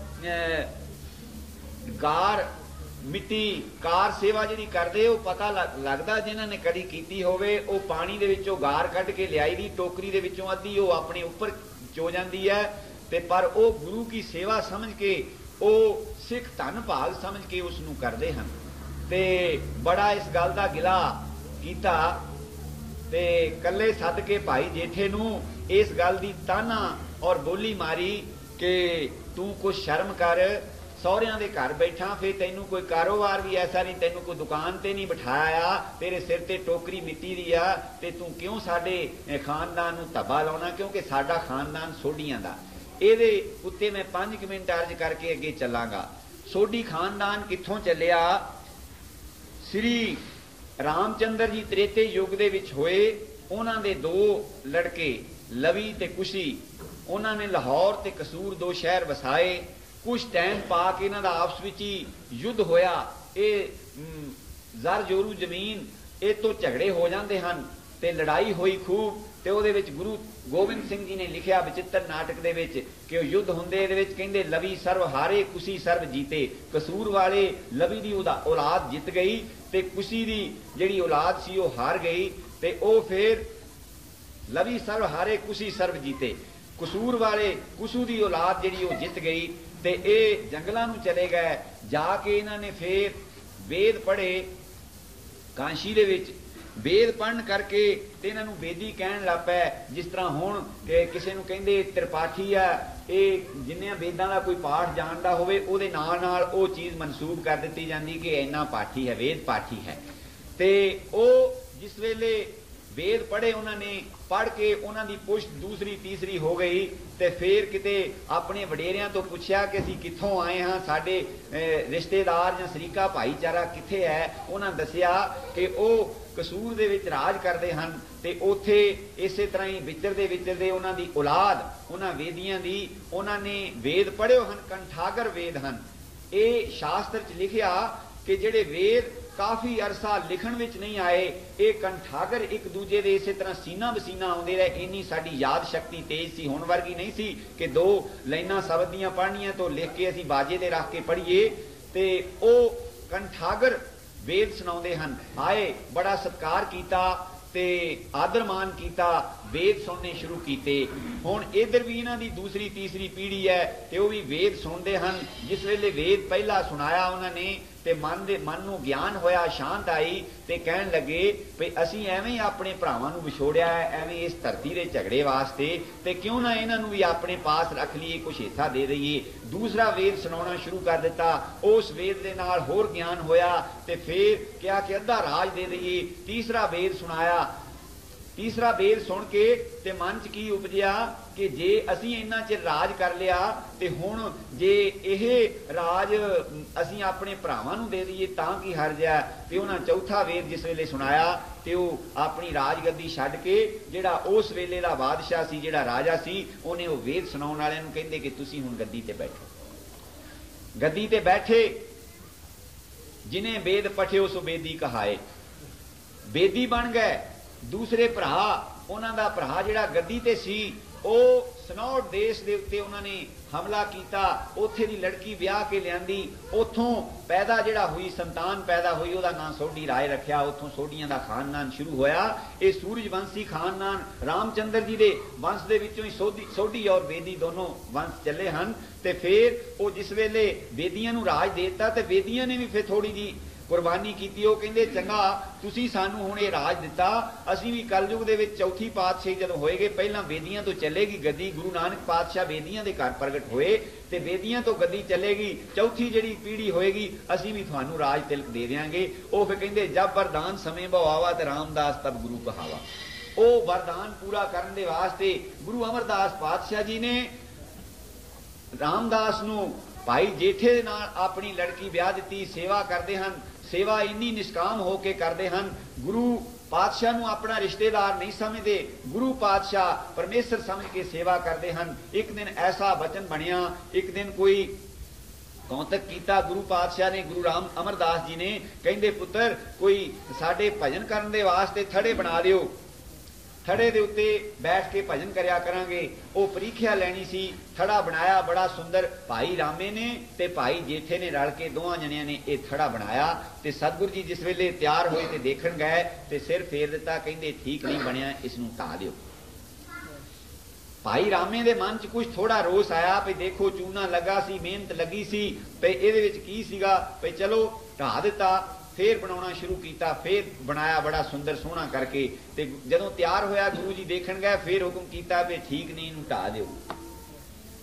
गार मिट्टी कार सेवा जिहड़ी करदे ओ पता लगदा जिन्हां ने कदी कीती होवे ओ पानी दे विचों गार कढ के लियाई दी टोकरी दे विचों अद्धी ओ अपने उपर चो जांदी है ते पर ओ गुरु की सेवा समझ के ओ सिख धन भाग समझ के उसनूं करदे हन ते बड़ा इस गल दा गिला कीता ते कल्ले सद के भाई जेठे नूं इस गल दी ताना और बोली मारी कि तू कुछ शर्म कर, सौहरियां दे घर बैठा फिर तैनू कोई कारोबार भी ऐसा नहीं, तैनू कोई दुकान ते नहीं बिठाया, तेरे सिर ते टोकरी मिट्टी दी आ ते तू क्यों साडे खानदान नूं धब्बा लाउणा, क्योंकि साडा खानदान सोढियां दा। ਇਹਦੇ ਉੱਤੇ मैं 5 मिनट अर्ज करके अगे चलांगा। सोढी खानदान कित्थों ਚੱਲਿਆ? श्री रामचंद्र जी त्रेते युग दे विच होए। उन्हां दे 2 लड़के लवी ते कुशी, उन्होंने लाहौर ते कसूर 2 शहर वसाए। कुछ टाइम पा के इन्हां दा आपस विच ही युद्ध होया। ये जर जोरू जमीन ये तो झगड़े हो जाते हैं ते लड़ाई हुई खूब ते उहदे विच गुरु गोबिंद सिंह जी ने लिखिया विचित्र नाटक दे विच कि युद्ध हुंदे इहदे विच कहंदे लवी सर्व हारे कुशी सर्व जीते। कसूर वाले लवी दी औलाद जित गई ते कुशी दी जिहड़ी औलाद सी वो हार गई ते ओ फिर लवी सर्व हारे कुशी सर्व जीते। कसूर वाले कुसू दी औलाद जिहड़ी वो जित गई ते ये जंगलां नूं चले गए। जाके इन्हां ने फिर वेद पढ़े कांशी दे विच। वेद पढ़न करके ते इन्हां नूं वेदी कहण लग पए। जिस तरह हुण किसी नूं कहंदे त्रिपाठी आ, ये जिन्नियां वेदां दा कोई पाठ जानदा होवे उहदे नाल नाल वो चीज़ मनसूब कर दित्ती जांदी कि इन्ना पाठी है, वेद पाठी है। ते ओ जिस वेले वेद पढ़े उन्होंने पढ़ के उन्होंने पुष्ट दूसरी तीसरी हो गई ते फिर किते अपने वडेरियां तो पूछया कि असीं कित्थों आए हाँ, साडे रिश्तेदार जां सरीका भाईचारा कित्थे है। उन्होंने दसिया कि वो कसूर दे विच राज करते हैं ते उत्थे इसे तरह ही विचरदे उन्हां दी औलाद उन्हां वेदियां दी उन्होंने वेद पढ़ियो हन, कंठागर वेद हन। ये शास्त्र च लिखिया कि जिहड़े वेद काफ़ी अरसा लिखण विच नहीं आए, ये कंठागर एक दूजे दे इसे तरह सीना बसीना आउंदे रहे। इन्नी साडी याद शक्ति तेज सी, हुण वर्गी नहीं सी कि 2 लाइनां शब्द दीयां पढ़नियां तो लिख के असीं बाजे ते रख के पढ़ीए। ते ओ कंठागर वेद सुणाउंदे हन। आए बड़ा सत्कार कीता ते आदर मान किया, वेद सुनने शुरू किए। हुण इधर भी इन्हां दी दूसरी तीसरी पीढ़ी है ते वो भी वेद सुनते हैं। जिस वेले वेद पहला सुनाया उन्होंने ते मन नूं ज्ञान होया, शांत आई ते कहण लगे भी असीं एवें ही अपने भरावां नूं विछोड़िया है, एवें इस धरती दे झगड़े वास्ते ते क्यों ना इन्हां नूं भी अपने पास रख लीए, कुछ हिस्सा दे दईए। दूसरा वेद सुनाउणा शुरू कर दिता। उस वेद दे नाल होर ज्ञान होया ते फिर कहा कि अद्धा राज दे दईए। तीसरा वेद सुनाया। तीसरा वेद सुन के ते मन च की उपजिया कि जे असीं इन्ना चिर राज कर लिया ते हुण जे इह राज असीं अपने भरावां नूं दे दईए तां की हर्ज है। ते उन्हां चौथा वेद जिस वेले सुनाया ते ओह अपनी राजगद्दी छड्ड के जिहड़ा उस वेले दा बादशाह सी, जिहड़ा राजा सी, उहने ओह वेद सुनाउण वालिआं नूं कहंदे कि तुसीं हुण गद्दी ते बैठो। गद्दी ते बैठे, जिन्हें वेद पढ़े सो वेदी कहाए, वेदी बन गए। दूसरे भरा उन्हां दा भरा जिहड़ा गद्दी ते सी ਉਹ ਸਨੌਟ देश ਦੇ ਉੱਤੇ ਉਹਨਾਂ ਨੇ हमला किया। ਉੱਥੇ ਦੀ लड़की ਵਿਆਹ के ਲਿਆਂਦੀ। ਉੱਥੋਂ पैदा ਜਿਹੜਾ ਹੋਈ संतान पैदा ਹੋਈ, ਉਹਦਾ ਨਾਂ ਸੋਢੀ ਰਾਏ ਰੱਖਿਆ। ਉੱਥੋਂ ਸੋਢੀਆਂ ਦਾ ਖਾਨਦਾਨ ਸ਼ੁਰੂ ਹੋਇਆ। ਇਹ ਸੂਰਜਵੰਸ਼ੀ ਖਾਨਦਾਨ ਰਾਮਚੰਦਰ ਜੀ ਦੇ ਵੰਸ਼ ਦੇ ਵਿੱਚੋਂ ਹੀ ਸੋਢੀ ਔਰ ਬੇਦੀ ਦੋਨੋਂ ਵੰਸ਼ ਚੱਲੇ ਹਨ। ਤੇ ਫਿਰ ਉਹ ਜਿਸ ਵੇਲੇ ਬੇਦੀਆਂ ਨੂੰ ਰਾਜ ਦੇ ਦਿੱਤਾ ਤੇ ਬੇਦੀਆਂ ਨੇ ਵੀ ਫਿਰ ਥੋੜੀ ਜੀ कुर्बानी कीती। ਉਹ ਕਹਿੰਦੇ ਚੰਗਾ ਤੁਸੀਂ ਸਾਨੂੰ ਹੁਣ ਇਹ ਰਾਜ ਦਿੱਤਾ, ਅਸੀਂ ਵੀ ਕਲਯੁਗ ਦੇ ਵਿੱਚ ਚੌਥੀ ਪਾਤਸ਼ਾਹੀ ਜਦੋਂ ਹੋਏਗੇ, ਪਹਿਲਾਂ ਵੇਦੀਆਂ ਤੋਂ ਚੱਲੇਗੀ ਗੱਦੀ, ਗੁਰੂ ਨਾਨਕ ਪਾਤਸ਼ਾਹ ਵੇਦੀਆਂ ਦੇ ਘਰ ਪ੍ਰਗਟ ਹੋਏ ਤੇ ਵੇਦੀਆਂ ਤੋਂ ਗੱਦੀ ਚੱਲੇਗੀ, ਚੌਥੀ ਜਿਹੜੀ ਪੀੜ੍ਹੀ ਹੋਏਗੀ ਅਸੀਂ ਵੀ ਤੁਹਾਨੂੰ ਰਾਜ ਤਿਲਕ ਦੇ ਦਿਆਂਗੇ। ਉਹ ਫਿਰ ਕਹਿੰਦੇ ਜਬ ਵਰਦਾਨ ਸਮੇਂ ਬਹਾਵਾ ਤੇ ਰਾਮਦਾਸ ਤਬ ਗੁਰੂ ਕਹਾਵਾ। ਉਹ ਵਰਦਾਨ ਪੂਰਾ ਕਰਨ ਦੇ ਵਾਸਤੇ ਗੁਰੂ ਅਮਰਦਾਸ ਪਾਤਸ਼ਾਹ ਜੀ ਨੇ ਰਾਮਦਾਸ ਨੂੰ ਭਾਈ ਜੇਠੇ ਦੇ ਨਾਲ ਆਪਣੀ ਲੜਕੀ ਵਿਆਹ ਦਿੱਤੀ। ਸੇਵਾ ਕਰਦੇ ਹਨ, ਸੇਵਾ ਇੰਨੀ ਨਿਸ਼ਕਾਮ ਹੋ ਕੇ ਕਰਦੇ ਹਨ। ਗੁਰੂ ਪਾਤਸ਼ਾਹ ਨੂੰ ਆਪਣਾ ਰਿਸ਼ਤੇਦਾਰ ਨਹੀਂ ਸਮਝਦੇ, ਗੁਰੂ ਪਾਤਸ਼ਾਹ ਪਰਮੇਸ਼ਰ ਸਮਝ ਕੇ ਸੇਵਾ ਕਰਦੇ ਹਨ। ਇੱਕ ਦਿਨ ਐਸਾ ਬਚਨ ਬਣਿਆ, ਇੱਕ ਦਿਨ ਕੋਈ ਕੌਤਕ ਕੀਤਾ ਗੁਰੂ ਪਾਤਸ਼ਾਹ ਨੇ, ਗੁਰੂ ਰਾਮ ਅਮਰਦਾਸ ਜੀ ਨੇ, ਕਹਿੰਦੇ ਪੁੱਤਰ ਕੋਈ ਸਾਡੇ ਭਜਨ ਕਰਨ ਦੇ ਵਾਸਤੇ ਥੜੇ ਬਣਾ ਦਿਓ, ਥੜੇ ਦੇ ਉੱਤੇ ਬੈਠ ਕੇ ਭਜਨ ਕਰਿਆ ਕਰਾਂਗੇ। ਉਹ ਪ੍ਰੀਖਿਆ ਲੈਣੀ ਸੀ, ਥੜਾ ਬਣਾਇਆ ਬੜਾ ਸੁੰਦਰ। ਭਾਈ ਰਾਮੇ ਨੇ ਤੇ ਭਾਈ ਜੇਠੇ ਨੇ ਰਲ ਕੇ ਦੋਵਾਂ ਜਣਿਆਂ ਨੇ ਇਹ ਥੜਾ ਬਣਾਇਆ ਤੇ ਸਤਿਗੁਰੂ ਜੀ ਜਿਸ ਵੇਲੇ ਤਿਆਰ ਹੋਏ ਤੇ ਦੇਖਣ ਗਏ ਤੇ ਸਿਰ ਫੇਰ ਦਿੱਤਾ, ਕਹਿੰਦੇ ਠੀਕ ਨਹੀਂ ਬਣਿਆ, ਇਸ ਨੂੰ ਢਾਹ ਦਿਓ। ਭਾਈ ਰਾਮੇ ਦੇ ਮਨ 'ਚ ਕੁਝ ਥੋੜਾ ਰੋਸ ਆਇਆ ਵੀ ਦੇਖੋ ਚੂਨਾ ਲੱਗਾ ਸੀ, ਮਿਹਨਤ ਲੱਗੀ ਸੀ, ਵੀ ਇਹਦੇ ਵਿੱਚ ਕੀ ਸੀਗਾ, ਵੀ ਚਲੋ ਢਾਹ ਦਿੱਤਾ। ਫੇਰ ਬਣਾਉਣਾ ਸ਼ੁਰੂ ਕੀਤਾ, ਫੇਰ ਬਣਾਇਆ ਬੜਾ ਸੁੰਦਰ ਸੋਹਣਾ ਕਰਕੇ ਤੇ ਜਦੋਂ ਤਿਆਰ ਹੋਇਆ ਗੁਰੂ ਜੀ ਦੇਖਣ ਗਏ, ਫੇਰ ਹੁਕਮ ਕੀਤਾ ਵੀ ਠੀਕ ਨਹੀਂ, ਇਹਨੂੰ ਢਾਹ ਦਿਓ।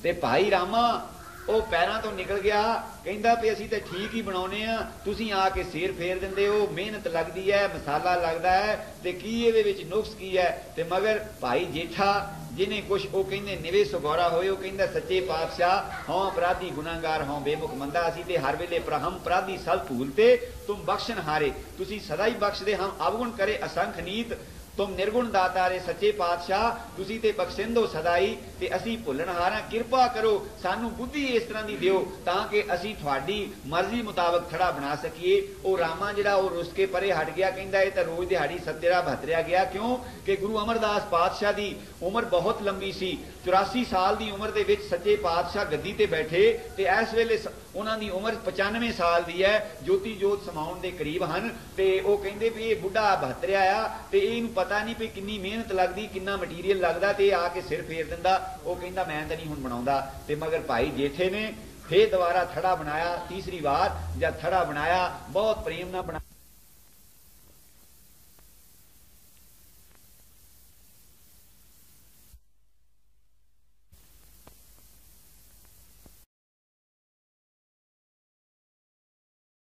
ਤੇ ਭਾਈ ਰਾਮਾ ਉਹ ਪੈਰਾਂ ਤੋਂ ਨਿਕਲ ਗਿਆ, ਕਹਿੰਦਾ ਵੀ ਅਸੀਂ ਤਾਂ ਠੀਕ ਹੀ ਬਣਾਉਨੇ ਆ, ਤੁਸੀਂ ਆ ਕੇ ਸਿਰ ਫੇਰ ਦਿੰਦੇ ਹੋ, ਮਿਹਨਤ ਲੱਗਦੀ ਹੈ, ਮਸਾਲਾ ਲੱਗਦਾ ਹੈ, ਤੇ ਕੀ ਇਹਦੇ ਵਿੱਚ ਨੁਕਸ ਕੀ ਹੈ। ਤੇ ਮਗਰ ਭਾਈ ਜੇਠਾ ਜਿਹਨੇ ਕੁਛ ਉਹ ਕਹਿੰਦੇ ਨਿਵੇ ਸੁਗੌਰਾ ਹੋਏ, ਉਹ ਕਹਿੰਦਾ ਸੱਚੇ ਪਾਤਸ਼ਾਹ ਹਉ ਅਪਰਾਧੀ ਗੁਨਾਹਗਾਰ ਹਉ ਬੇਮੁਖ ਮੰਦਾ, ਅਸੀਂ ਤੇ ਹਰ ਵੇਲੇ ਪ੍ਰਹਮ ਅਪਰਾਧੀ ਸਭ ਭੂਲਤੇ ਤੁਮ ਬਖਸ਼ਣ ਹਾਰੇ, ਤੁਸੀਂ ਸਦਾ ਹੀ ਬਖਸ਼ਦੇ, ਹਮ ਅਵਗੁਣ ਕਰੇ ਅਸੰਖ ਨੀਤ ਤੁਮ ਨਿਰਗੁਣ ਦਾਤਾਰੇ। ਸੱਚੇ ਪਾਤਸ਼ਾਹ ਤੁਸੀਂ ਤੇ ਬਖਸ਼ਿੰਦੋ ਸਦਾਈ ਤੇ ਅਸੀਂ ਭੁੱਲਣਹਾਰਾਂ, ਕਿਰਪਾ ਕਰੋ ਸਾਨੂੰ ਬੁੱਧੀ ਇਸ ਤਰ੍ਹਾਂ ਦੀ ਦਿਓ ਤਾਂ ਕਿ ਅਸੀਂ ਤੁਹਾਡੀ ਮਰਜ਼ੀ ਮੁਤਾਬਕ ਥੜਾ ਬਣਾ ਸਕੀਏ। ਉਹ ਰਾਮਾ ਜਿਹੜਾ ਉਹ ਰੁੱਸ ਕੇ ਪਰੇ ਹਟ ਗਿਆ, ਕਹਿੰਦਾ ਇਹ ਤਾਂ ਰੋਜ਼ ਦਿਹਾੜੀ ਸੱਤਿਆ ਭਤਰਿਆ ਗਿਆ। ਕਿਉਂ ਕਿ ਗੁਰੂ ਅਮਰਦਾਸ ਪਾਤਸ਼ਾਹ ਦੀ ਉਮਰ ਬਹੁਤ ਲੰਬੀ ਸੀ, 84 ਸਾਲ ਦੀ ਉਮਰ ਦੇ ਵਿੱਚ ਸੱਚੇ ਪਾਤਸ਼ਾਹ ਗੱਦੀ ਤੇ ਬੈਠੇ ਤੇ ਇਸ ਵੇਲੇ ਉਹਨਾਂ ਦੀ ਉਮਰ 95 ਸਾਲ ਦੀ ਹੈ, ਜੋਤੀ ਜੋਤ ਸਮਾਉਣ ਦੇ ਕਰੀਬ ਹਨ। ਤੇ ਉਹ ਕਹਿੰਦੇ ਵੀ ਇਹ ਬੁੱਢਾ ਭਤਰਿਆ ਆ ਤੇ ਇਹਨੂੰ ਪਤਾ ਨਹੀਂ ਵੀ ਕਿੰਨੀ ਮਿਹਨਤ ਲੱਗਦੀ, ਕਿੰਨਾ ਮਟੀਰੀਅਲ ਲੱਗਦਾ, ਤੇ ਆ ਕੇ ਸਿਰ ਫੇਰ ਦਿੰਦਾ। ਉਹ ਕਹਿੰਦਾ ਮੈਂ ਤਾਂ ਨਹੀਂ ਹੁਣ ਬਣਾਉਂਦਾ। ਤੇ ਮਗਰ ਭਾਈ ਜੇਠੇ ਨੇ ਫੇਰ ਦੁਬਾਰਾ ਥੜਾ ਬਣਾਇਆ, ਤੀਸਰੀ ਵਾਰ ਜਦ ਥੜਾ ਬਣਾਇਆ ਬਹੁਤ ਪ੍ਰੇਮ ਨਾਲ ਬਣਾਇਆ।